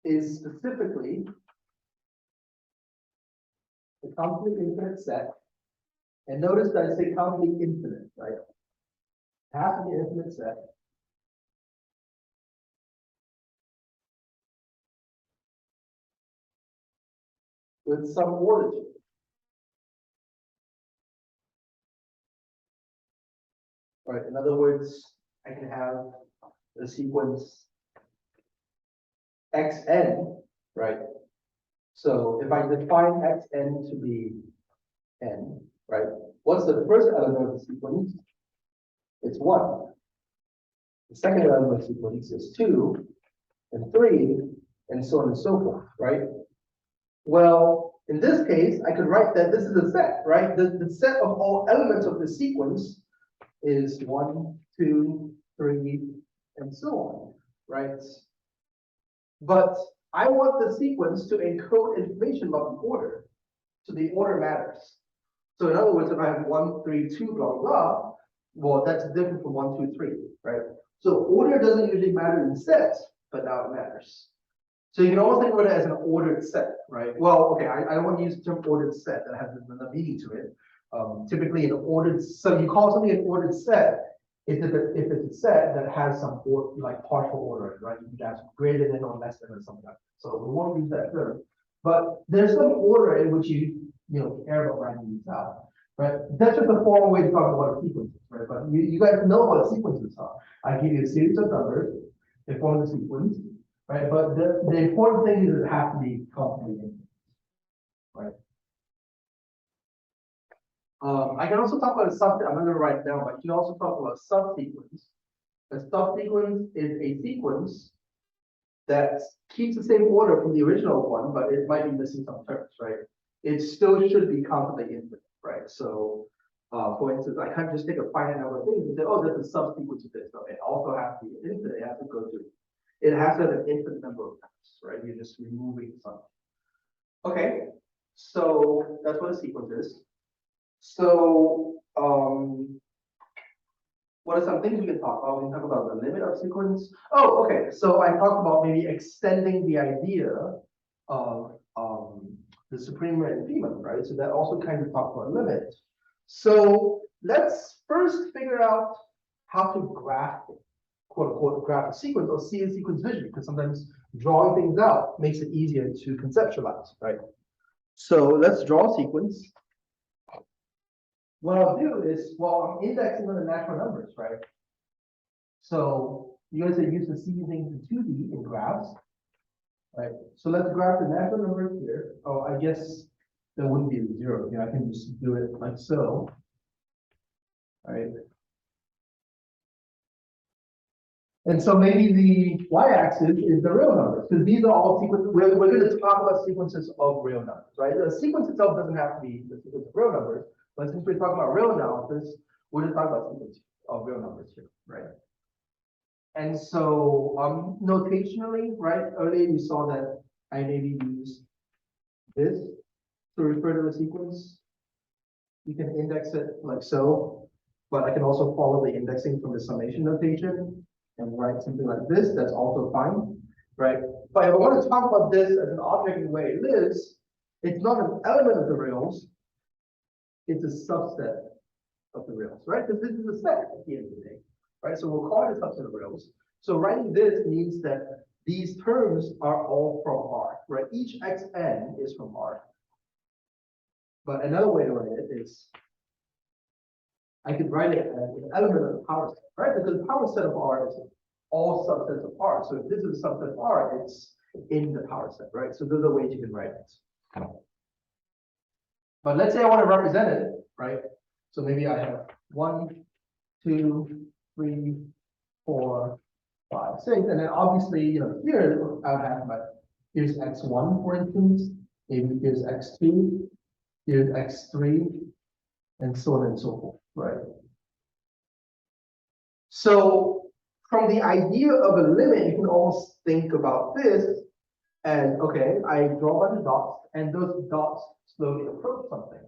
S1: is specifically a countably infinite set. And notice that I say countably infinite, right? It has to be an infinite set. With some order to it. Right, in other words, I can have the sequence xn, right? So if I define xn to be n, right? What's the first element of the sequence? It's 1. The second element of the sequence is 2 and 3, and so on and so forth, right? Well, in this case, I could write that this is a set, right? The set of all elements of the sequence is 1, 2, 3, and so on, right? But I want the sequence to encode information about the order. So the order matters. So in other words, if I have 1, 3, 2, blah, blah, well, that's different from 1, 2, 3, right? So order doesn't usually matter in sets, but now it matters. So you can almost think of it as an ordered set, right? Well, okay, I don't want to use the term ordered set that has a meaning to it. Typically, an ordered, so you call something an ordered set if it's a set that has some like partial order, right? You can have greater than or less than or something like that. So we won't use that term. But there's some order in which you care about writing these out, right? That's just a formal way to talk about a sequence, right? But you guys know what sequences are. I give you a series of numbers, they form the sequence, right? But the important thing is it has to be completely infinite, right? I can also talk about a subset. I'm not going to write it down, but you can also talk about a subsequence. A subsequence is a sequence that keeps the same order from the original one, but it might be missing some terms, right? It still should be countably infinite, right? So, for instance, I can't just take a finite number of things and say, oh, that's a subsequence of this. No, it also has to be infinite. It has to go through. It has to have an infinite number of terms, right? You're just removing something. Okay, so that's what a sequence is. So, what are some things we can talk about? We can talk about the limit of sequence. Oh, okay. So I talked about maybe extending the idea of the supreme and infimum, right? So that also kind of talks about limit. So let's first figure out how to graph, quote unquote, graph a sequence or see a sequence visually, because sometimes drawing things out makes it easier to conceptualize, right? So let's draw a sequence. What I'll do is, well, I'm indexing on the natural numbers, right? So you guys are used to seeing things in 2D in graphs, right? So let's graph the natural numbers here. Oh, I guess there wouldn't be a 0 here. I can just do it like so, right? And so maybe the y-axis is the real numbers, because these are all sequences. We're going to talk about sequences of real numbers, right? The sequence itself doesn't have to be the sequence of real numbers, but since we're talking about real analysis, we're going to talk about sequence of real numbers here, right? And so notationally, right, earlier you saw that I maybe used this to refer to the sequence. You can index it like so, but I can also follow the indexing from the summation notation and write something like this. That's also fine, right? But if I want to talk about this as an object in the way it lives, it's not an element of the rails, it's a subset of the rails, right? Because this is a set at the end of the day, right? So we'll call it a subset of rails. So writing this means that these terms are all from R, right? Each xn is from R. But another way to write it is, I could write it as an element of the power set, right? Because the power set of R is all subsets of R. So if this is a subset of R, it's in the power set, right? So those are ways you can write it. But let's say I want to represent it, right? So maybe I have 1, 2, 3, 4, 5, 6, and then obviously, you know, here I would have my, here's x1, for instance, maybe here's x2, here's x3, and so on and so forth, right? So from the idea of a limit, you can almost think about this and, okay, I draw a bunch of dots, and those dots slowly approach something.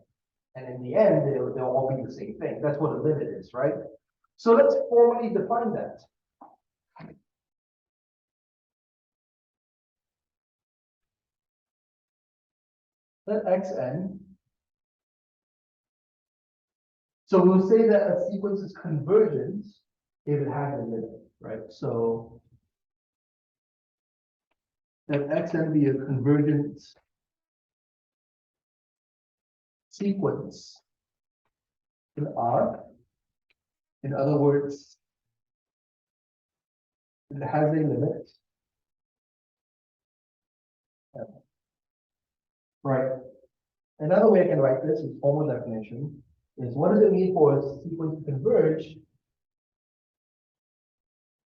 S1: And in the end, they'll all be the same thing. That's what a limit is, right? So let's formally define that. Let xn. So we'll say that a sequence is convergent if it has a limit, right? So let xn be a convergent sequence in R. In other words, it has a limit. Right. Another way I can write this is formal definition is, what does it mean for a sequence to converge?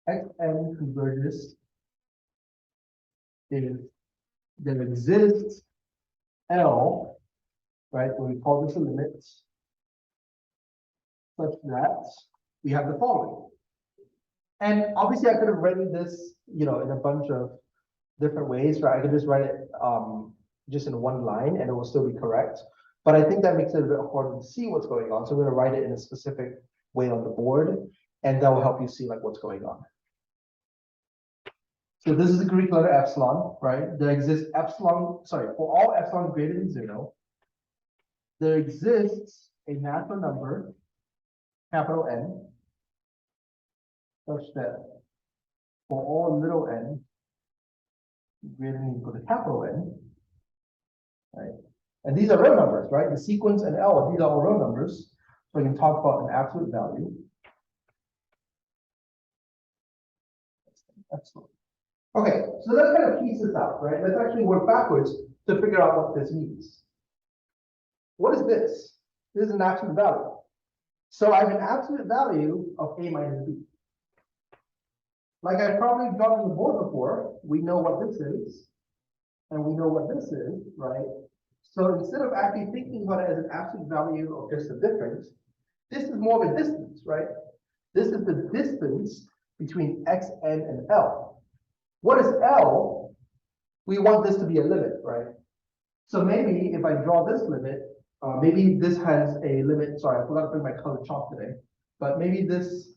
S1: Xn converges if there exists L, right? When we call this a limit, such that we have the following. And obviously I could have written this, you know, in a bunch of different ways, right? I could just write it just in one line and it will still be correct. But I think that makes it a bit harder to see what's going on. So we're going to write it in a specific way on the board, and that will help you see like what's going on. So this is the Greek letter epsilon, right? There exists epsilon, sorry, for all epsilon greater than 0, there exists a natural number, capital N, such that for all little n greater than or equal to capital N, right? And these are real numbers, right? The sequence and L, these are all real numbers. So we can talk about an absolute value. Excellent. Okay, so let's kind of piece this out, right? Let's actually work backwards to figure out what this means. What is this? This is an absolute value. So I have an absolute value of A minus B. Like I've probably drawn on the board before, we know what this is, and we know what this is, right? So instead of actually thinking about it as an absolute value of just a difference, this is more of a distance, right? This is the distance between xn and L. What is L? We want this to be a limit, right? So maybe if I draw this limit, maybe this has a limit. Sorry, I forgot to bring my colored chalk today. But maybe this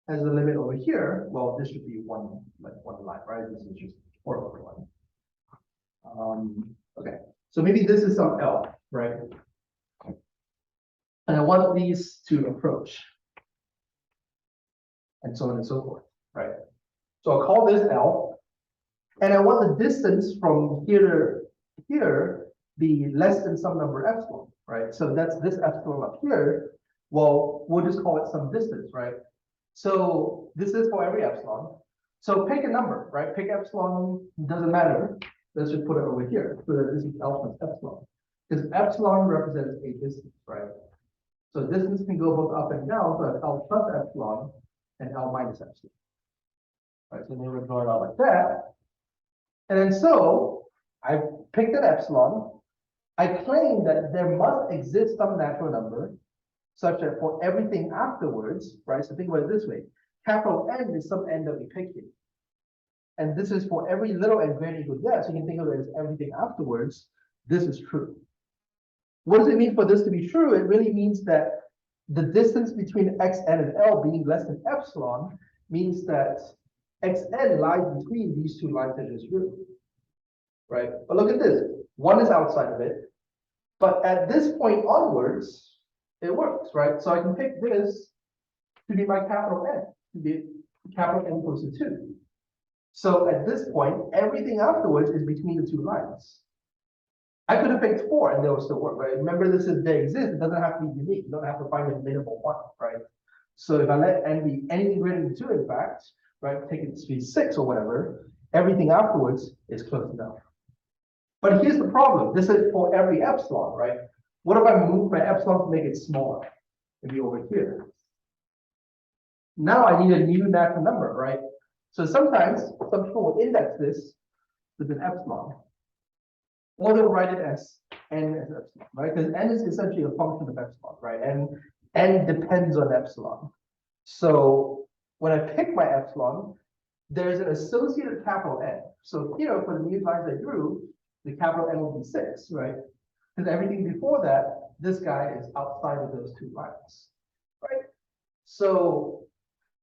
S1: has a limit over here. Well, this should be one line, right? This is just 4 over 1. Okay, so maybe this is some L, right? And I want these to approach. And so on and so forth, right? So I'll call this L. And I want the distance from here to here be less than some number epsilon, right? So that's this epsilon up here. Well, we'll just call it some distance, right? So this is for every epsilon. So pick a number, right? Pick epsilon, doesn't matter. Let's just put it over here. So that this is alpha epsilon. Because epsilon represents a distance, right? So distance can go both up and down, so that's L plus epsilon and L minus epsilon. Right, so then we're draw it out like that. And then so I picked an epsilon. I claim that there must exist some natural number such that for everything afterwards, right? So think about it this way. Capital N is some n that we pick here. And this is for every little n greater than equal to that. So you can think of it as everything afterwards. This is true. What does it mean for this to be true? It really means that the distance between xn and L being less than epsilon means that xn lies between these two lines that just drew, right? But look at this. One is outside of it. But at this point onwards, it works, right? So I can pick this to be my capital N, to be capital N equals to 2. So at this point, everything afterwards is between the two lines. I could have picked 4 and they will still work, right? Remember, this is they exist. It doesn't have to be unique. You don't have to find a minimal one, right? So if I let n be anything greater than 2, in fact, right, take it to be 6 or whatever, everything afterwards is close enough. But here's the problem. This is for every epsilon, right? What if I move my epsilon to make it smaller? Maybe over here. Now I need a new natural number, right? So sometimes some people will index this with an epsilon. Or they'll write it as n as epsilon, right? Because n is essentially a function of epsilon, right? And n depends on epsilon. So when I pick my epsilon, there's an associated capital N. So here, for the new lines I drew, the capital N will be 6, right? Because everything before that, this guy is outside of those two lines, right? So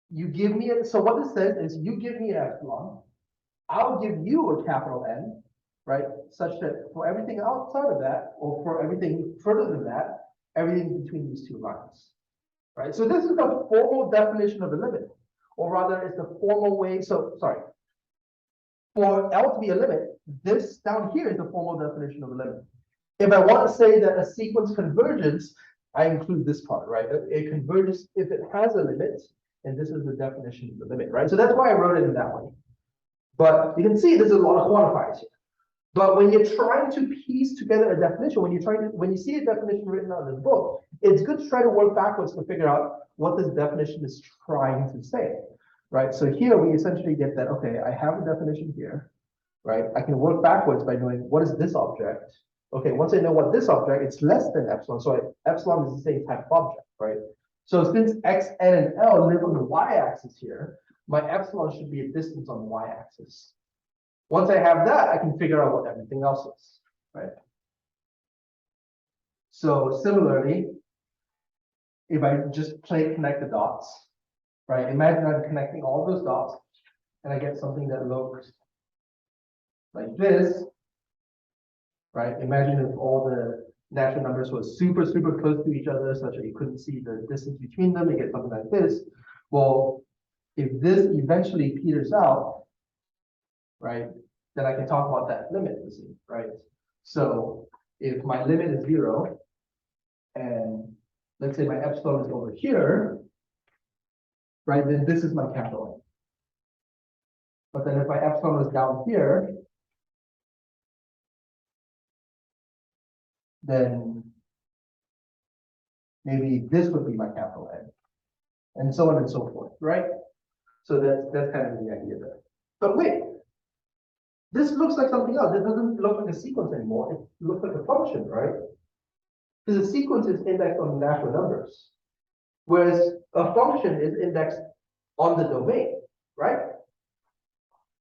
S1: you give me so what this says is you give me an epsilon, I'll give you a capital N, right? Such that for everything outside of that, or for everything further than that, everything between these two lines, right? So this is the formal definition of the limit, or rather it's the formal way, for L to be a limit, this down here is the formal definition of a limit. If I want to say that a sequence converges, I include this part, right? It converges if it has a limit, and this is the definition of the limit, right? So that's why I wrote it in that way. But you can see there's a lot of quantifiers here. But when you're trying to piece together a definition, when you see a definition written out in this book, it's good to try to work backwards to figure out what this definition is trying to say, right? So here we essentially get that, okay, I have a definition here, right? I can work backwards by knowing what is this object. Okay, once I know what this object, it's less than epsilon. So epsilon is the same type of object, right? So since x, n, and L live on the y-axis here, my epsilon should be a distance on the y-axis. Once I have that, I can figure out what everything else is, right? So similarly, if I just connect the dots, right? Imagine I'm connecting all those dots and I get something that looks like this, right? Imagine if all the natural numbers were super, super close to each other such that you couldn't see the distance between them, you get something like this. Well, if this eventually peters out, right, then I can talk about that limit, right? So if my limit is 0, and let's say my epsilon is over here, right, then this is my capital N. But then if my epsilon is down here, then maybe this would be my capital N, and so on and so forth, right? So that's kind of the idea there. But wait, this looks like something else. It doesn't look like a sequence anymore. It looks like a function, right? Because a sequence is indexed on natural numbers, whereas a function is indexed on the domain, right?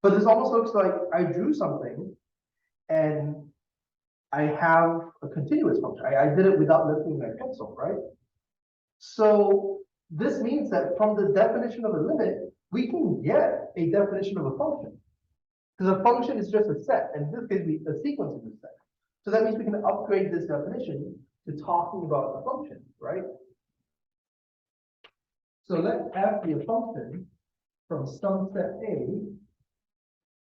S1: But this almost looks like I drew something and I have a continuous function. I did it without lifting my pencil, right? So this means that from the definition of a limit, we can get a definition of a function. Because a function is just a set, and in this case, a sequence is a set. So that means we can upgrade this definition to talking about a function, right? So let f be a function from some set A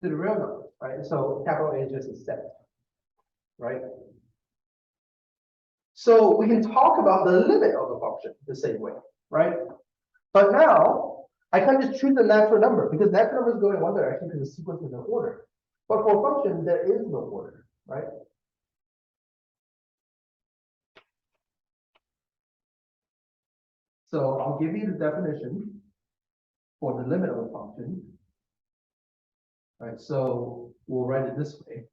S1: to the real number, right? So capital A is just a set, right? So we can talk about the limit of a function the same way, right? But now I can't just choose a natural number because natural numbers go in one direction because the sequence is in order. But for a function, there is no order, right? So I'll give you the definition for the limit of a function. Right, so we'll write it this way.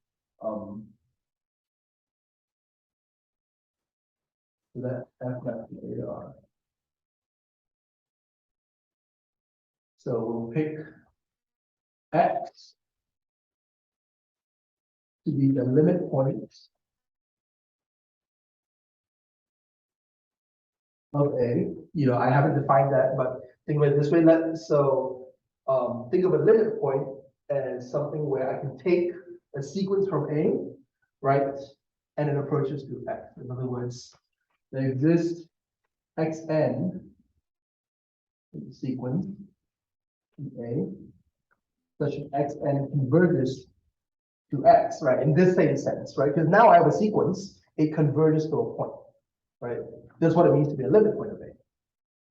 S1: Let f be theta r. So we'll pick x to be the limit point of A. You know, I haven't defined that, but think of it this way. Think of a limit point as something where I can take a sequence from A, right, and it approaches to x. In other words, there exists xn in the sequence in A, such that xn converges to x, right, in this same sense, right? Because now I have a sequence, it converges to a point, right? That's what it means to be a limit point of A,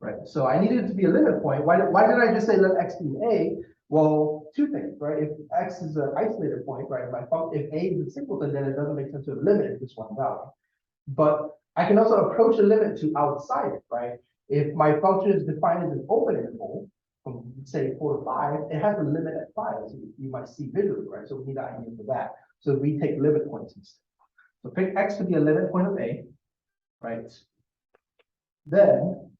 S1: right? So I needed it to be a limit point. Why did I just say let x be an A? Well, two things, right? If x is an isolated point, right? If A is a singleton, then it doesn't make sense to limit this one value. But I can also approach a limit to outside it, right? If my function is defined as an open interval, from say 4 to 5, it has a limit at 5, as you might see visually, right? So we need an idea for that. So we take limit points instead. So pick x to be a limit point of A, right? Then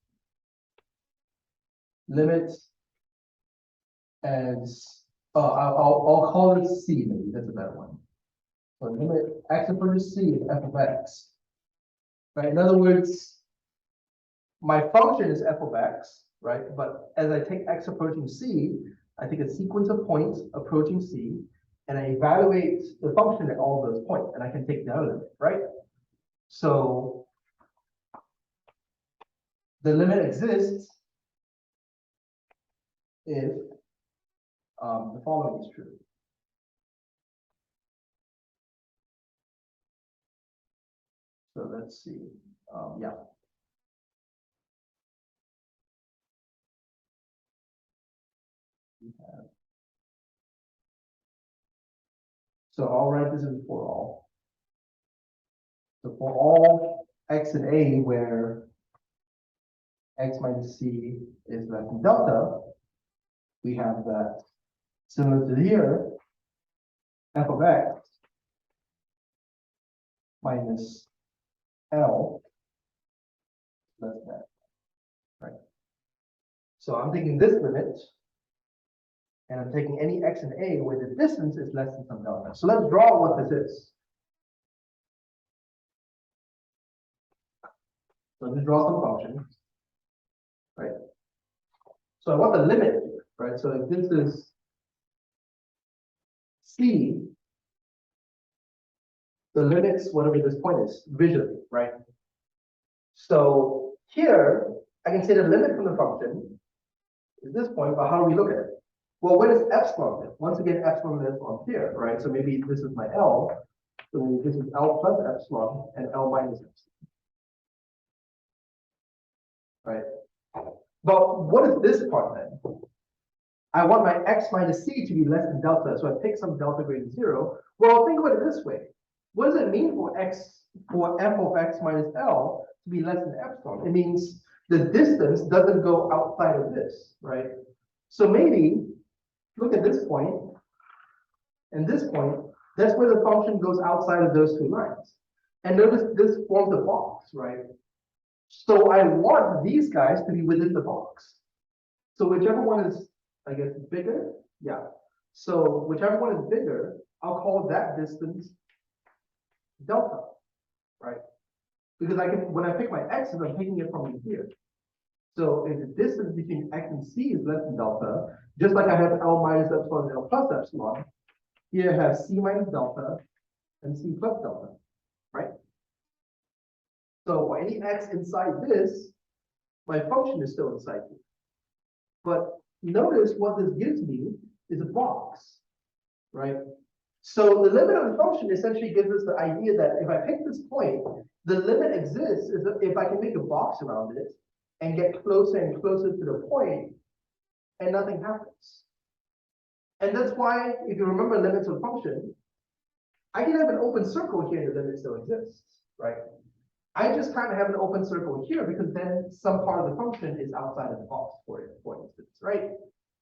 S1: limit as I'll call it C, maybe that's a better one. So limit x approaches C is f of x. Right? In other words, my function is f of x, right? But as I take x approaching C, I take a sequence of points approaching C, and I evaluate the function at all those points, and I can take the other limit, right? So the limit exists if the following is true. So let's see. Yeah. So I'll write this in for all. So for all x and A where x minus c is less than delta, we have that similar to here, f of x minus L less than that, right? So I'm taking this limit, and I'm taking any x and A where the distance is less than some delta. So let's draw what this is. So let's draw some function, right? So I want the limit here, right? So if this is C, the limits, whatever this point is, visually, right? So here, I can say the limit from the function is this point, but how do we look at it? Well, where does epsilon live? Once again, epsilon lives on here, right? So maybe this is my L. So maybe this is L plus epsilon and L minus epsilon, right? But what is this part then? I want my x minus c to be less than delta, so I pick some delta greater than 0. Well, think about it this way. What does it mean for f of x minus L to be less than epsilon? It means the distance doesn't go outside of this, right? So maybe look at this point and this point. That's where the function goes outside of those two lines. And notice this forms a box, right? So I want these guys to be within the box. So whichever one is, I guess, bigger, yeah. So whichever one is bigger, I'll call that distance delta, right? Because I can, when I pick my x's, I'm picking it from here. So if the distance between x and c is less than delta, just like I have L minus epsilon and L plus epsilon, here I have c minus delta and c plus delta. So for any x inside this, my function is still inside here. But notice what this gives me is a box, right? So the limit of the function essentially gives us the idea that if I pick this point, the limit exists if I can make a box around it and get closer and closer to the point and nothing happens. And that's why, if you remember limits of function, I can have an open circle here and the limit still exists, right? I just kind of have an open circle here because then some part of the function is outside of the box, for instance, right?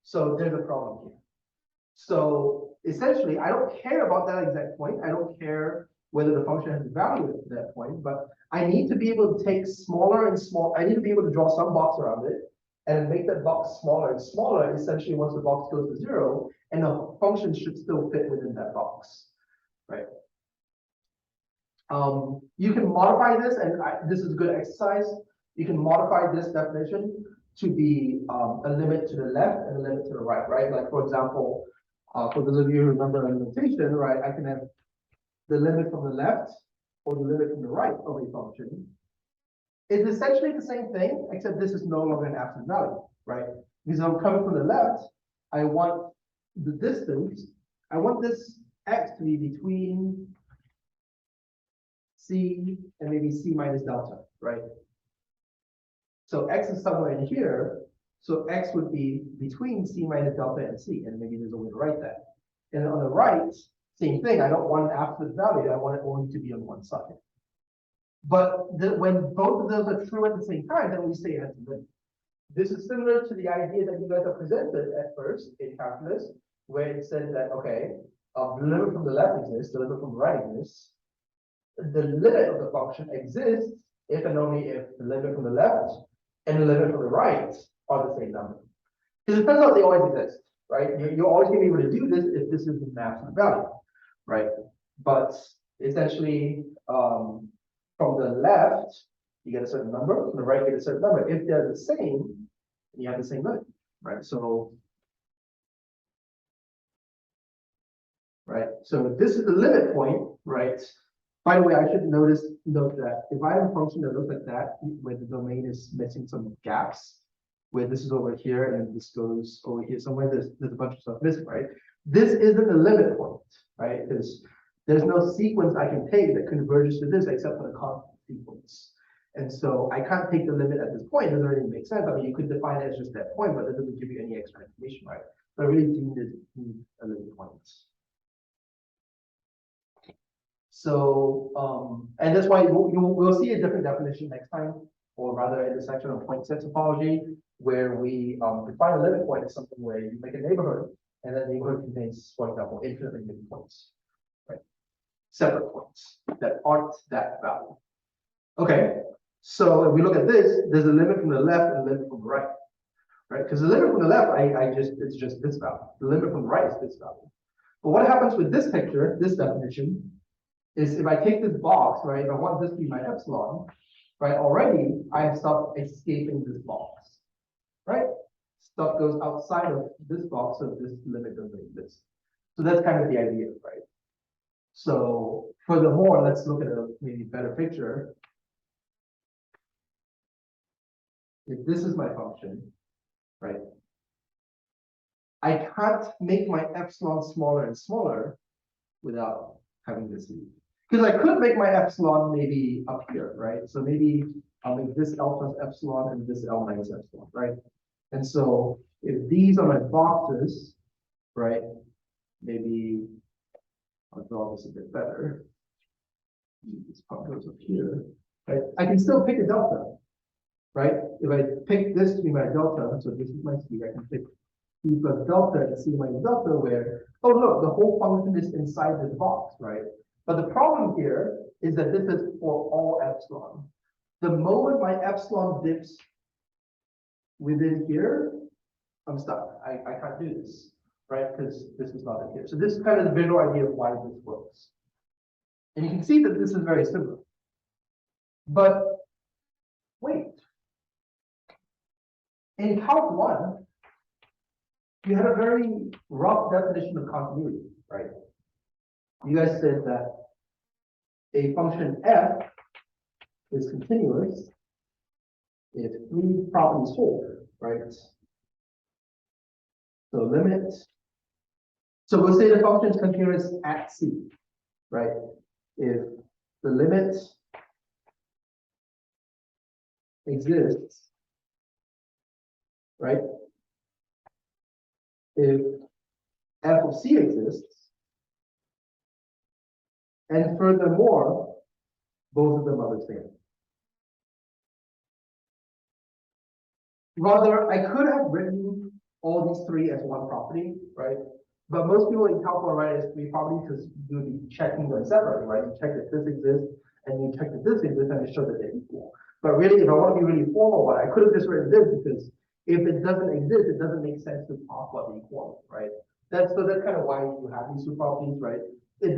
S1: So there's a problem here. So essentially, I don't care about that exact point. I don't care whether the function has a value at that point, but I need to be able to take smaller and small. I need to be able to draw some box around it and make that box smaller and smaller, essentially once the box goes to 0, and the function should still fit within that box, right? You can modify this, and this is a good exercise. You can modify this definition to be a limit to the left and a limit to the right, right? Like, for example, for those of you who remember a notation, right, I can have the limit from the left or the limit from the right of a function. It's essentially the same thing, except this is no longer an absolute value, right? Because I'm coming from the left, I want the distance, I want this x to be between c and maybe c minus delta, right? So x is somewhere in here, so x would be between c minus delta and c, and maybe there's a way to write that. And on the right, same thing, I don't want an absolute value, I want it only to be on one side. But when both of those are true at the same time, then we say it has a limit. This is similar to the idea that you guys have presented at first in calculus, where it said that, okay, the limit from the left exists, the limit from the right exists. The limit of the function exists if and only if the limit from the left and the limit from the right are the same number. Because it turns out they always exist, right? You're always going to be able to do this if this is an absolute value, right? But essentially, from the left, you get a certain number, from the right, you get a certain number. If they're the same, you have the same limit, right? So, this is the limit point, right? By the way, I should note that if I have a function that looks like that, where the domain is missing some gaps, where this is over here and this goes over here somewhere, there's a bunch of stuff missing, right? This isn't a limit point, right? Because there's no sequence I can take that converges to this except for the constant sequence. And so I can't take the limit at this point. It doesn't really make sense. I mean, you could define it as just that point, but it doesn't give you any extra information, right? But I really do need a limit point. So, and that's why we'll see a different definition next time, or rather in the section of point set topology, where we define a limit point as something where you make a neighborhood, and that neighborhood contains, for example, infinitely many points, right? Separate points that aren't that value. Okay, so if we look at this, there's a limit from the left and a limit from the right, right? Because the limit from the left, it's just this value. The limit from the right is this value. But what happens with this picture, this definition, is if I take this box, right, if I want this to be my epsilon, right, already I have stuff escaping this box, right? Stuff goes outside of this box, so this limit doesn't exist. So that's kind of the idea, right? So furthermore, let's look at a maybe better picture. If this is my function, right, I can't make my epsilon smaller and smaller without having this lead. Because I could make my epsilon maybe up here, right? So maybe I'll make this L plus epsilon and this L minus epsilon, right? And so if these are my boxes, right, maybe I'll draw this a bit better. This part goes up here, right? I can still pick a delta, right? If I pick this to be my delta, so this is my c, I can pick c plus delta and c minus delta where, oh look, the whole function is inside this box, right? But the problem here is that this is for all epsilon. The moment my epsilon dips within here, I'm stuck. I can't do this, right? Because this is not in here. So this is kind of the visual idea of why this works. And you can see that this is very similar. But wait. In Calc 1, you had a very rough definition of continuity, right? You guys said that a function f is continuous if three properties hold, right? So limit. So we'll say the function is continuous at C, right? If the limit exists, right? If f of C exists, and furthermore, both of them are the same. Rather, I could have written all these three as one property, right? But most people in calculus write it as three properties because you would be checking them separately, right? You check that this exists, and you check that this exists, and you show that they're equal. But really, if I want to be really formal, I could have just written this because if it doesn't exist, it doesn't make sense to talk about the equality, right? That's kind of why you have these two properties, right? You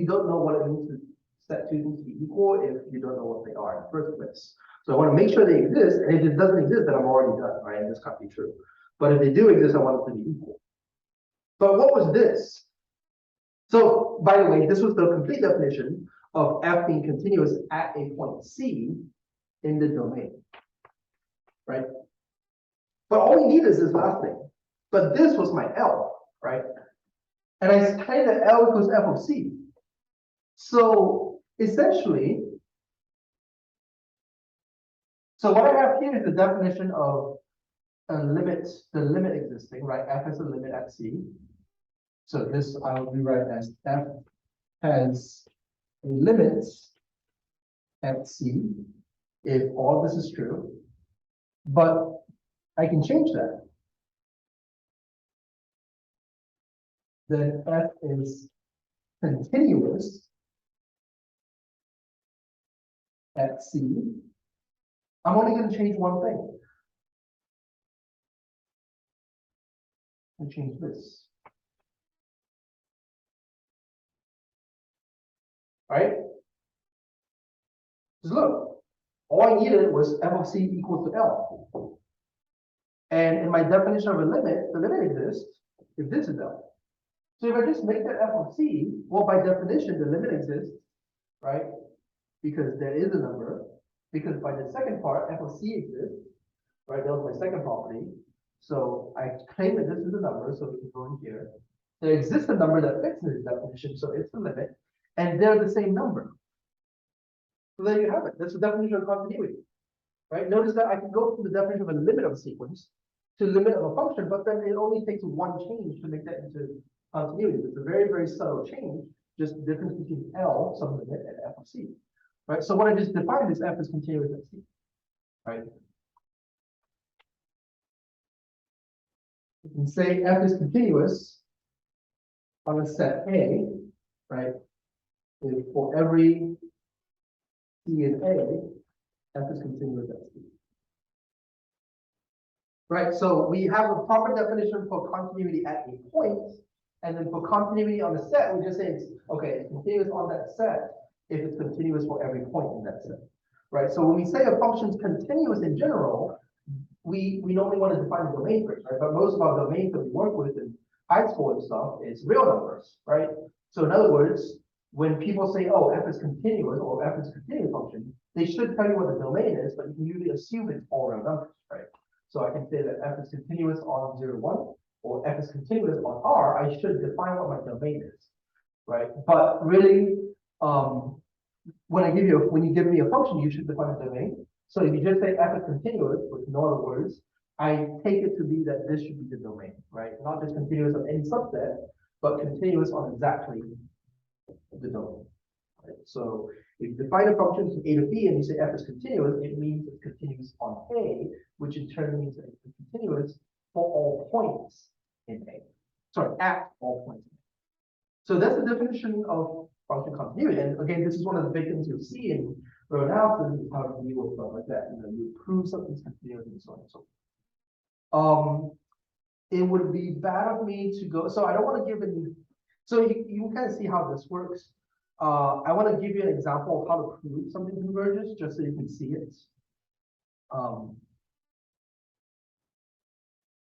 S1: don't know what it means to set two things to be equal if you don't know what they are in the first place. So I want to make sure they exist, and if it doesn't exist, then I'm already done, right? And this can't be true. But if they do exist, I want them to be equal. But what was this? So, by the way, this was the complete definition of f being continuous at a point C in the domain, right? But all we need is this last thing. But this was my L, right? And I claimed that L equals f of C. So essentially, so what I have here is the definition of a limit, the limit existing, right? F is a limit at C. So this I will rewrite as f has a limit at C if all this is true. But I can change that. Then f is continuous at C. I'm only going to change one thing. And change this. Right? Just look, all I needed was f of C equals to L. And in my definition of a limit, the limit exists if this is L. So if I just make that f of C, well, by definition, the limit exists, right? Because there is a number. Because by the second part, f of C exists, right? That was my second property. So I claim that this is a number, so we can go in here. There exists a number that fits in this definition, so it's the limit, and they're the same number. So there you have it. That's the definition of continuity, right? Notice that I can go from the definition of a limit of a sequence to limit of a function, but then it only takes one change to make that into continuity. It's a very, very subtle change, just the difference between L, some limit, and f of C, right? So what I just defined is f is continuous at C, right? You can say f is continuous on a set A, right? If for every C in A, f is continuous at C. Right, so we have a proper definition for continuity at a point, and then for continuity on a set, we just say it's okay, it's continuous on that set if it's continuous for every point in that set. Right, so when we say a function is continuous in general, we normally want to define the domain first, right? But most of our domains that we work with in high school and stuff is real numbers, right? So in other words, when people say, oh, f is continuous or f is a continuous function, they should tell you what the domain is, but you can usually assume it's all real numbers, right? So I can say that f is continuous on 0, 1, or f is continuous on R. I should define what my domain is, right? But really, when you give me a function, you should define a domain. So if you just say f is continuous with no other words, I take it to be that this should be the domain, right? Not just continuous on any subset, but continuous on exactly the domain. Right? So if you define a function from A to B and you say f is continuous, it means it's continuous on A, which in turn means that it's continuous for all points in A. Sorry, at all points in A. So that's the definition of function continuity. And again, this is one of the big things you'll see in row analysis is how to deal with stuff like that. You know, you prove something's continuous and so on and so forth. It would be bad of me to go, so I don't want to give any, so you kind of see how this works. I want to give you an example of how to prove something converges, just so you can see it.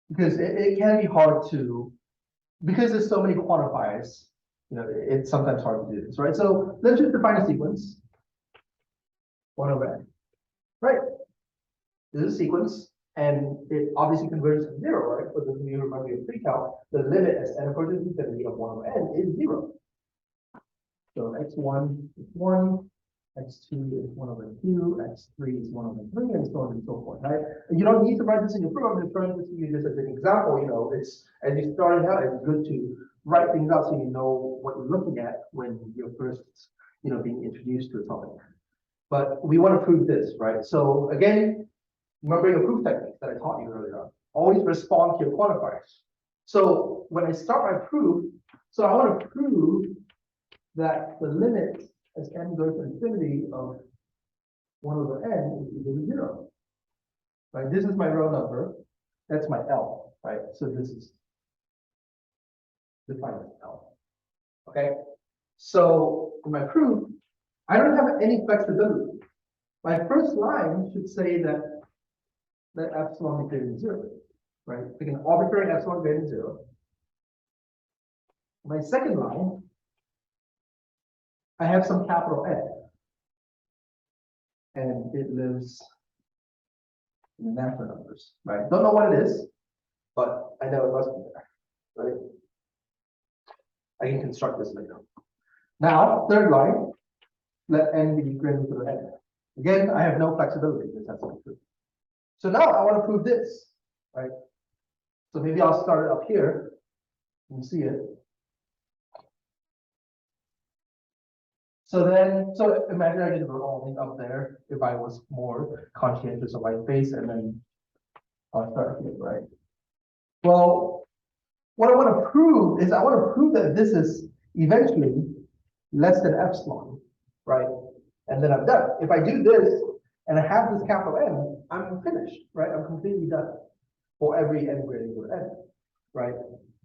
S1: Because it can be hard to, because there's so many quantifiers, you know, it's sometimes hard to do this, right? So let's just define a sequence. 1 over n. Right? This is a sequence, and it obviously converges to 0, right? But if you remember your pre-calc, the limit as n approaches infinity of 1 over n is 0. So x1 is 1, x2 is 1 over 2, x3 is 1 over 3, and so on and so forth, right? And you don't need to write this in your program. I'm just trying to you just as an example. You know, it's as you're starting out, it's good to write things out so you know what you're looking at when you're first, being introduced to a topic. But we want to prove this, right? So again, remember your proof techniques that I taught you earlier. Always respond to your quantifiers. So when I start my proof, so I want to prove that the limit as n goes to infinity of 1 over n is equal to 0. Right? This is my row number. That's my L, right? So this is defined as L. Okay. So in my proof, I don't have any flexibility. My first line should say that epsilon is greater than 0, right? Pick an arbitrary epsilon greater than 0. My second line, I have some capital N, and it lives in the natural numbers, right? Don't know what it is, but I know it must be there, right? I can construct this later. Now, third line, let n be greater than n. Again, I have no flexibility. This has to be true. So now I want to prove this, right? So maybe I'll start it up here. You can see it. So imagine I did only up there if I was more conscientious of my face, and then I'll start here, right? Well, what I want to prove is I want to prove that this is eventually less than epsilon, right? And then I'm done. If I do this and I have this capital N, I'm finished, right? I'm completely done for every n greater than n, right?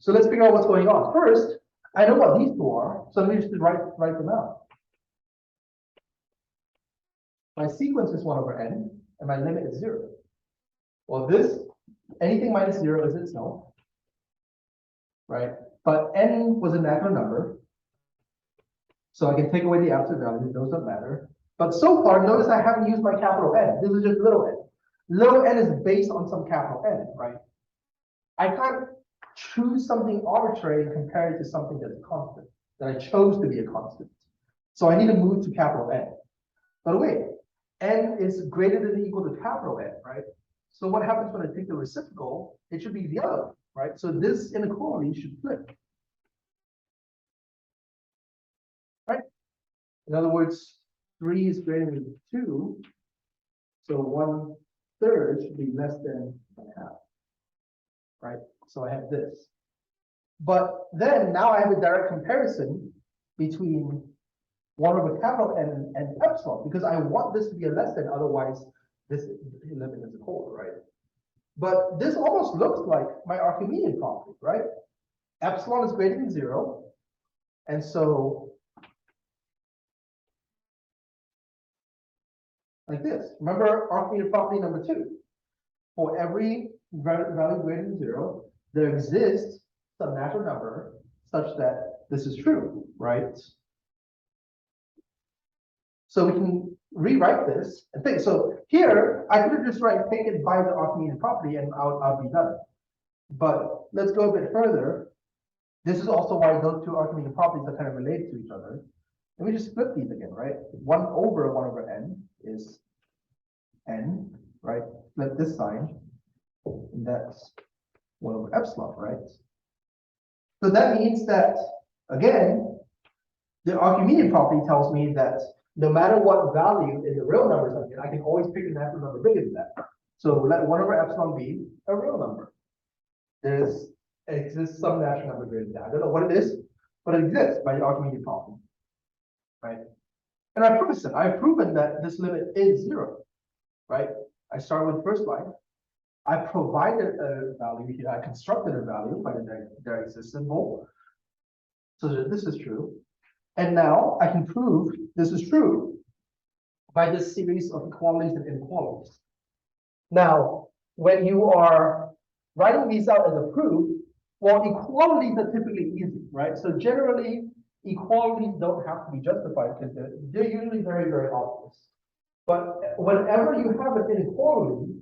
S1: So let's figure out what's going on. First, I know what these two are, so let me just write them out. My sequence is 1 over n, and my limit is 0. Well, anything minus 0 is itself, right? But n was a natural number, so I can take away the absolute value. Those don't matter. But so far, notice I haven't used my capital N. This is just little n. Little n is based on some capital N, right? I can't choose something arbitrary and compare it to something that's constant, that I chose to be a constant. So I need to move to capital N. But wait, n is greater than or equal to capital N, right? So what happens when I take the reciprocal? It should be the other way, right? So this inequality should flip. Right? In other words, 3 is greater than 2, so 1/3 should be less than 1/2. Right? So I have this. But then now I have a direct comparison between 1 over capital N and epsilon, because I want this to be a less than, otherwise this limit doesn't hold, right? But this almost looks like my Archimedean property, right? Epsilon is greater than 0, and so like this. Remember Archimedean property number 2. For every value greater than 0, there exists some natural number such that this is true, right? So we can rewrite this and think. So here, I could have just taken by the Archimedean property and I'll be done. But let's go a bit further. This is also why those two Archimedean properties are kind of related to each other. Let me just flip these again, right? 1 over n is n, right? Flip this sign, and that's 1 over epsilon, right? So that means that, again, the Archimedean property tells me that no matter what value in the real numbers I get, I can always pick a natural number bigger than that. So let 1 over epsilon be a real number. It exists some natural number greater than that. I don't know what it is, but it exists by the Archimedean property, right? And I've proven that this limit is 0, right? I start with the first line. I provided a value here. I constructed a value by the direct symbol, so that this is true. And now I can prove this is true by this series of equalities and inequalities. Now, when you are writing these out as a proof, well, equalities are typically easy, right? So generally, equalities don't have to be justified because they're usually very, very obvious. But whenever you have an inequality,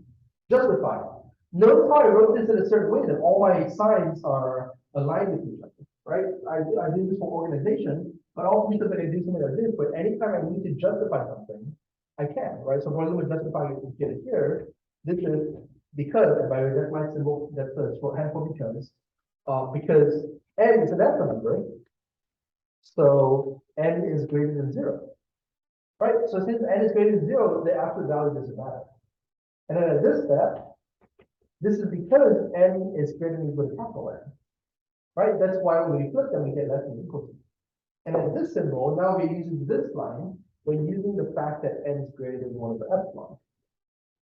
S1: justify it. Notice how I wrote this in a certain way that all my signs are aligned with each other, right? I do this for organization, but also because I can do something like this, but anytime I need to justify something, I can, right? So for example, justifying it from here to here, this is because, and by the way, that's my symbol, that's the shorthand for because n is an natural number, so n is greater than 0, right? So since n is greater than 0, the absolute value doesn't matter. And then at this step, this is because n is greater than or equal to capital N, right? That's why when we flip them, we get less than or equal to. And at this symbol, now we're using this line, we're using the fact that n is greater than 1 over epsilon,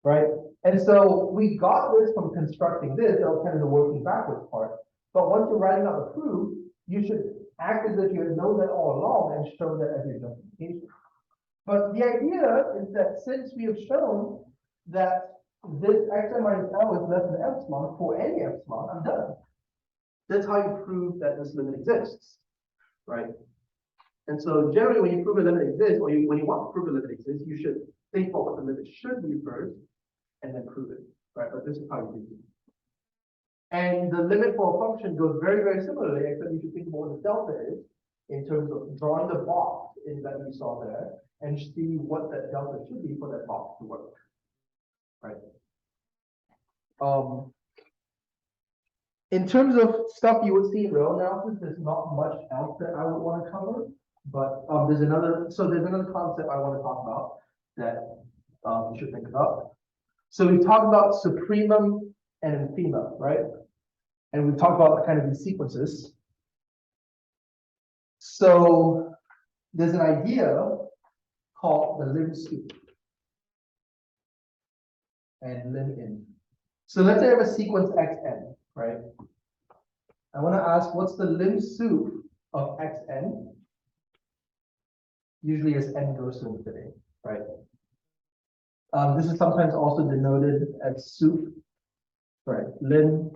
S1: right? And so we got this from constructing this, that was kind of the working backwards part. But once you're writing out the proof, you should act as if you had known that all along and show that as your justification. But the idea is that since we have shown that this xn minus l is less than epsilon for any epsilon, I'm done. That's how you prove that this limit exists, right? And so generally when you prove a limit exists, or when you want to prove a limit exists, you should think about what the limit should be first, and then prove it, right? But this is how you do it. And the limit for a function goes very, very similarly, except you should think about what the delta is in terms of drawing the box in that we saw there, and see what that delta should be for that box to work, right? In terms of stuff you would see in row analysis, there's not much else that I would want to cover, but there's another concept I want to talk about that you should think about. So we talked about supremum and infimum, right? And we talked about kind of these sequences. So there's an idea called the lim sup and lim in. So let's say I have a sequence xn, right? I want to ask what's the lim sup of xn, usually as n goes to infinity, right? This is sometimes also denoted as sup, right? Lim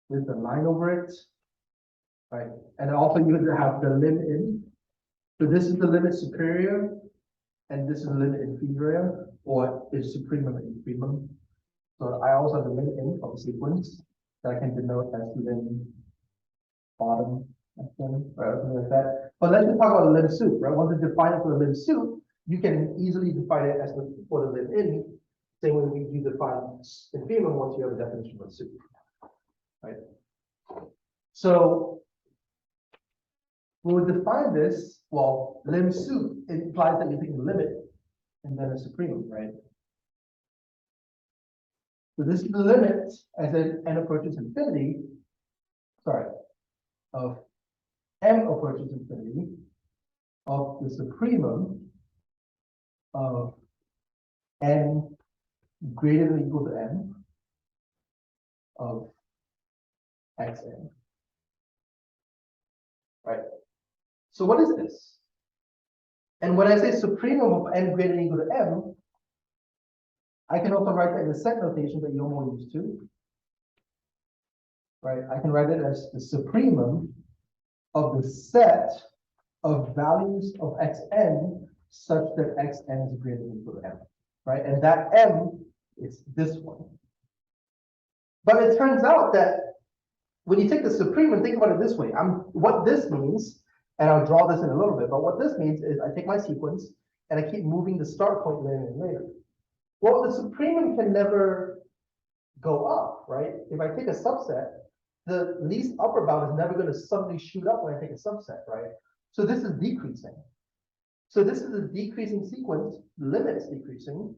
S1: with the line over it, right? And also you would have the lim in. So this is the limit superior, and this is the limit inferior, or is supremum and infimum. So I also have the lim in of the sequence that I can denote as lim bottom, or something like that. But let's just talk about the lim sup, right? Once you define it for the lim sup, you can easily define it as for the lim in, same way you define infimum once you have a definition of sup, right? So we would define this, well, lim sup implies that you take the limit and then a supremum, right? So this is the limit as n approaches infinity, of m approaches infinity of the supremum of n greater than or equal to m of xn, right? So what is this? And when I say supremum of n greater than or equal to m, I can also write that in the set notation that you're more used to, right? I can write it as the supremum of the set of values of xn such that xn is greater than or equal to m, right? And that m is this one. But it turns out that when you take the supremum, think about it this way. What this means, and I'll draw this in a little bit, but what this means is I take my sequence and I keep moving the start point later and later. Well, the supremum can never go up, right? If I take a subset, the least upper bound is never going to suddenly shoot up when I take a subset, right? So this is decreasing. So this is a decreasing sequence, limit is decreasing.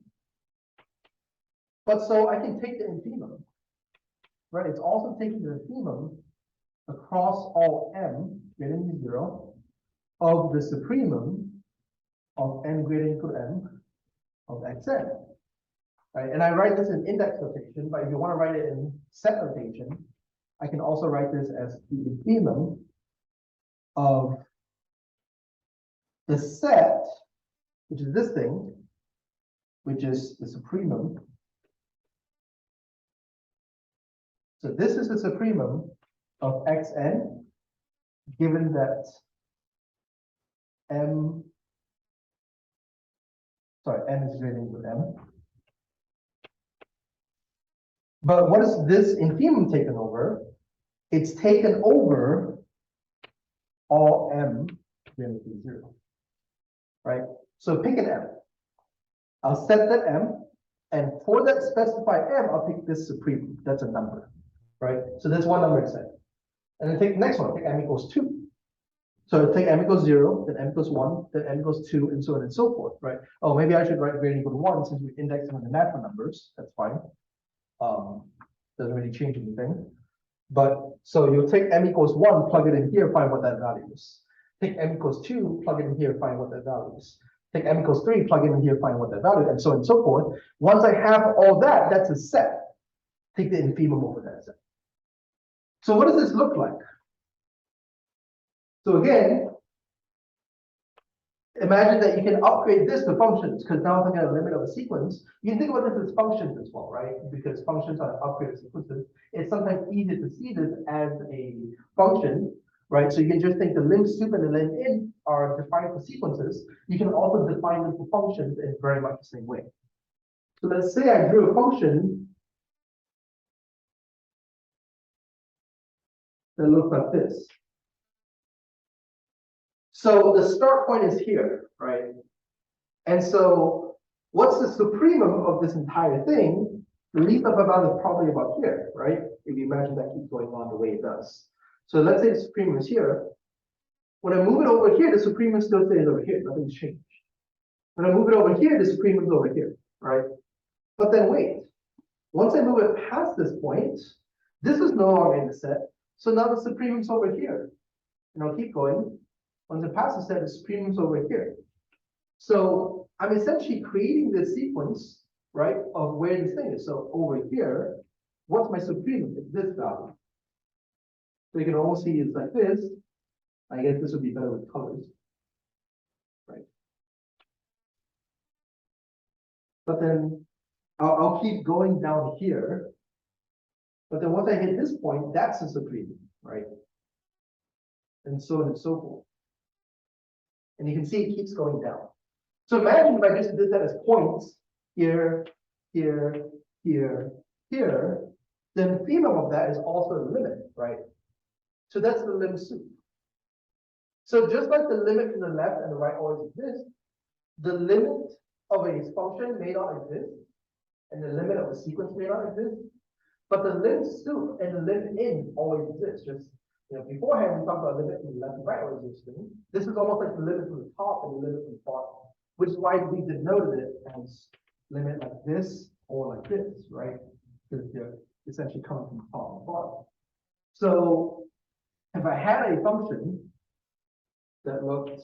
S1: But so I can take the infimum, right? It's also taking the infimum across all m greater than 0 of the supremum of n greater than or equal to m of xn. Right? And I write this in index notation, but if you want to write it in set notation, I can also write this as the infimum of the set, which is this thing, which is the supremum. So this is the supremum of xn, given that sorry, n is greater than m. But what is this infimum taken over? It's taken over all m greater than 0, right? So pick an m. I'll set that m, and for that specified m, I'll pick this supreme. That's a number, right? So that's one number set. And then take the next one, take m equals 2. So take m equals 0, then m equals 1, then m equals 2, and so on and so forth, right? Oh, maybe I should write greater than equal to 1 since we index them in the natural numbers. That's fine. Doesn't really change anything. But so you'll take m equals 1, plug it in here, find what that value is. Take m equals 2, plug it in here, find what that value is. Take m equals 3, plug it in here, find what that value is, and so on and so forth. Once I have all that, that's a set. Take the infimum over that set. So what does this look like? So again, imagine that you can upgrade this to functions, because now I'm looking at a limit of a sequence. You can think about this as functions as well, right? Because functions are upgraded sequences. It's sometimes easy to see this as a function, right? So you can just think the lim sup and the lim in are defined for sequences. You can also define them for functions in very much the same way. So let's say I drew a function that looks like this. So the start point is here, right? And so what's the supremum of this entire thing? The least of amount is probably about here, right? If you imagine that keeps going on the way it does. So let's say the supremum is here. When I move it over here, the supremum still stays over here. Nothing's changed. When I move it over here, the supremum is over here, right? But then wait. Once I move it past this point, this is no longer in the set. So now the supremum's over here. And I'll keep going. Once it passes the set, the supremum's over here. So I'm essentially creating this sequence, right, of where this thing is. So over here, what's my supremum? It's this value. So you can almost see it's like this. I guess this would be better with colors, right? But then I'll keep going down here. But then once I hit this point, that's the supremum, right? And so on and so forth. And you can see it keeps going down. So imagine if I just did that as points here, here, here, here, then the infimum of that is also the limit, right? So that's the lim sup. So just like the limit to the left and the right always exist, the limit of a function may not exist, and the limit of a sequence may not exist, but the lim sup and the lim in always exist. Just beforehand we talked about limit from the left and right always existing. This is almost like the limit from the top and the limit from the bottom, which is why we denoted it as limit like this or like this, right? Because they're essentially coming from the top and the bottom. So if I had a function that looked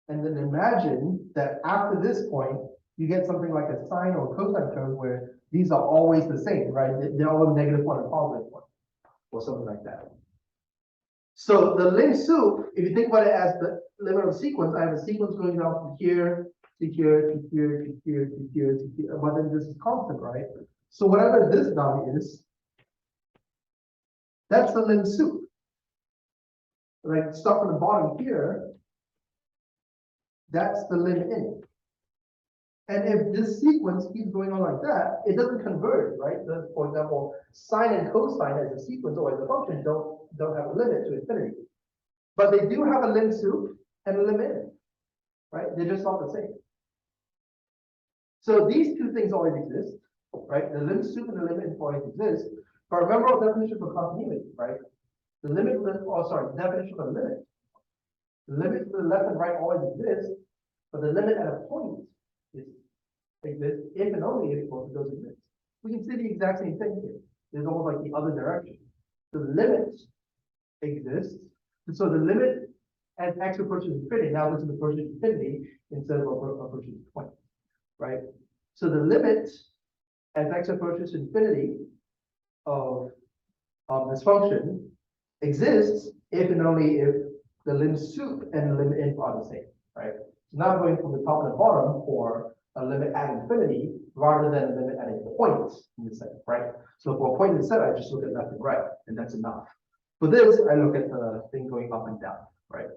S1: and then imagine that after this point, you get something like a sine or cosine term where these are always the same, right? They're all -1 and +1, or something like that. So the lim sup, if you think about it as the limit of a sequence, I have a sequence going down from here to here to here to here to here to here, but then this is constant, right? So whatever this value is, that's the lim sup. Like stuff from the bottom here, that's the lim in. And if this sequence keeps going on like that, it doesn't converge, right? So, for example, sine and cosine as a sequence or as a function don't have a limit to infinity. But they do have a lim sup and a lim in, right? They're just not the same. So these two things always exist, right? The lim sup and the lim in always exist. But remember our definition for continuity, right? The limit, definition of a limit. The limit to the left and right always exists, but the limit at a point exists if and only if both of those exist. We can see the exact same thing here. There's almost like the other direction. The limit exists, and so the limit as x approaches infinity, now this is approaching infinity instead of approaching the point, right? So the limit as x approaches infinity of this function exists if and only if the lim sup and the lim in are the same, right? So now I'm going from the top and the bottom for a limit at infinity rather than a limit at a point in the set, right? So for a point in the set, I just look at left and right, and that's enough. For this, I look at the thing going up and down. right?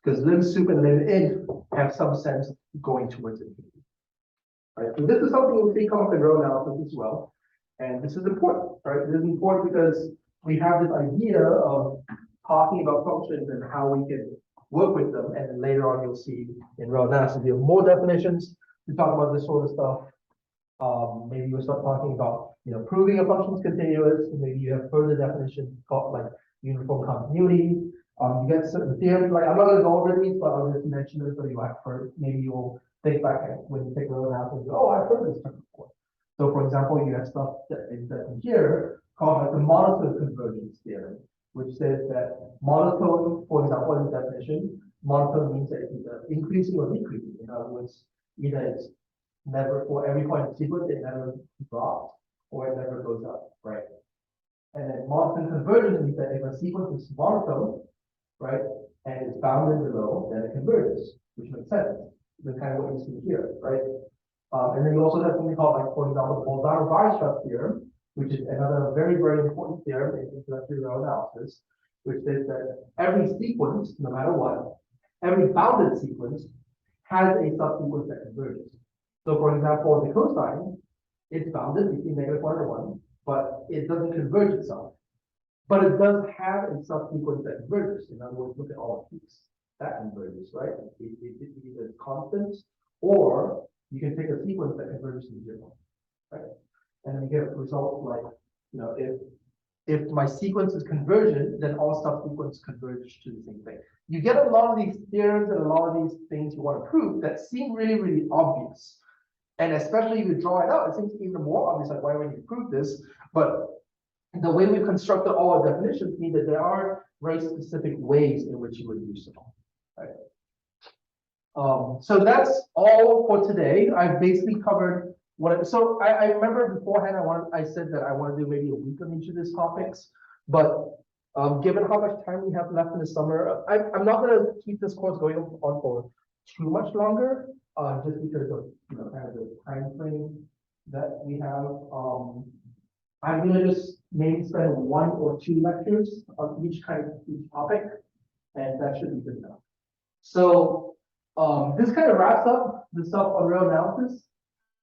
S1: Because lim sup and lim int have some sense of going towards infinity. Right? So this is something you'll see come up in row analysis as well. And this is important, right? This is important because we have this idea of talking about functions and how we can work with them. And then later on, you'll see in row analysis, you have more definitions to talk about this sort of stuff. Maybe we'll start talking about, proving a function is continuous. Maybe you have further definitions called like uniform continuity. You get certain theorems, like I'm not going to go over these, but I'll just mention it so you have heard. Maybe you'll think back when you take row analysis, oh, I've heard this term before. So for example, you have stuff that is in here called like the monotone convergence theorem, which says that monotone, for example, in the definition, monotone means that it's either increasing or decreasing. In other words, either it's never, for every point in the sequence, it never drops or it never goes up, right? And then monotone convergence means that if a sequence is monotone, right, and it's bounded below, then it converges, which makes sense. That's kind of what you see here, right? And then you also have something called, like, for example, the Bolzano-Weierstrass theorem, which is another very, very important theorem in introductory row analysis, which says that every sequence, no matter what, every bounded sequence has a subsequence that converges. So, for example, the cosine, it's bounded between -1 and 1, but it doesn't converge itself. But it does have a subsequence that converges. In other words, look at all of these. That converges, right? It either constant, or you can take a sequence that converges to 0, right? And then you get a result like, if my sequence is convergent, then all subsequents converge to the same thing. You get a lot of these theorems and a lot of these things you want to prove that seem really, really obvious. And especially if you draw it out, it seems even more obvious, like why would you prove this? But the way we constructed all our definitions mean that there are very specific ways in which you would do so, right? So that's all for today. I've basically covered so I remember beforehand I said that I want to do maybe a week on each of these topics, but given how much time we have left in the summer, I'm not going to keep this course going on for too much longer, just because of kind of the time frame that we have. I'm going to just maybe spend 1 or 2 lectures on each topic, and that should be good enough. So this kind of wraps up the stuff on row analysis.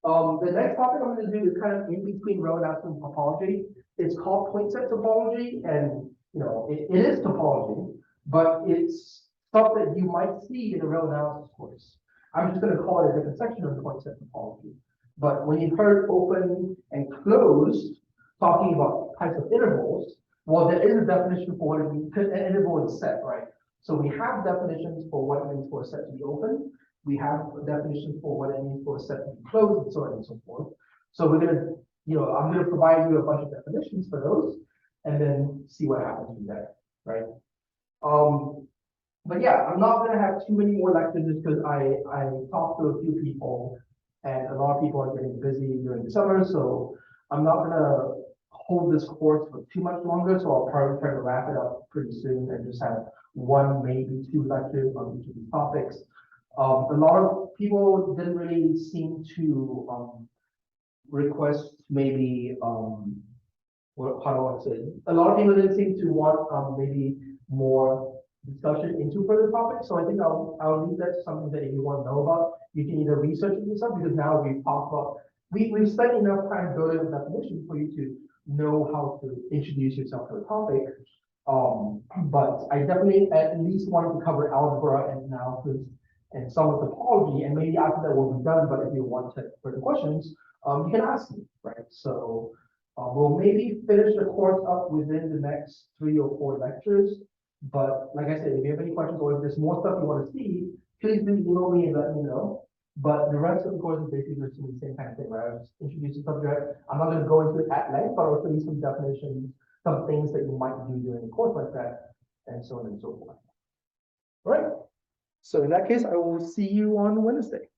S1: The next topic I'm going to do is kind of in between row analysis and topology. It's called point set topology, and it is topology, but it's stuff that you might see in a row analysis course. I'm just going to call it a different section of point set topology. But when you've heard open and closed, talking about types of intervals, well, there is a definition for what it means, because an interval is set, right? So we have definitions for what it means for a set to be open. We have definitions for what it means for a set to be closed, and so on and so forth. So we're going to, I'm going to provide you a bunch of definitions for those, and then see what happens from there, right? But yeah, I'm not going to have too many more lectures just because I talked to a few people, and a lot of people are getting busy during the summer, so I'm not going to hold this course for too much longer, so I'll probably try to wrap it up pretty soon and just have 1, maybe 2 lectures on each of these topics. A lot of people didn't really seem to request maybe how do I want to say it? A lot of people didn't seem to want maybe more discussion into further topics. So I think I'll leave that to something that if you want to know about, you can either research it yourself, because now we've talked about we've spent enough time building a definition for you to know how to introduce yourself to a topic. But I definitely at least wanted to cover algebra and analysis and some of the topology, and maybe after that will be done. But if you want to further questions, you can ask me, right? So we'll maybe finish the course up within the next 3 or 4 lectures. But like I said, if you have any questions or if there's more stuff you want to see, please do email me and let me know. But the rest of the course is basically just the same kind of thing, right? I just introduce the subject. I'm not going to go into it at length, but I'll show you some definitions, some things that you might do during a course like that, and so on and so forth. All right. So in that case, I will see you on Wednesday.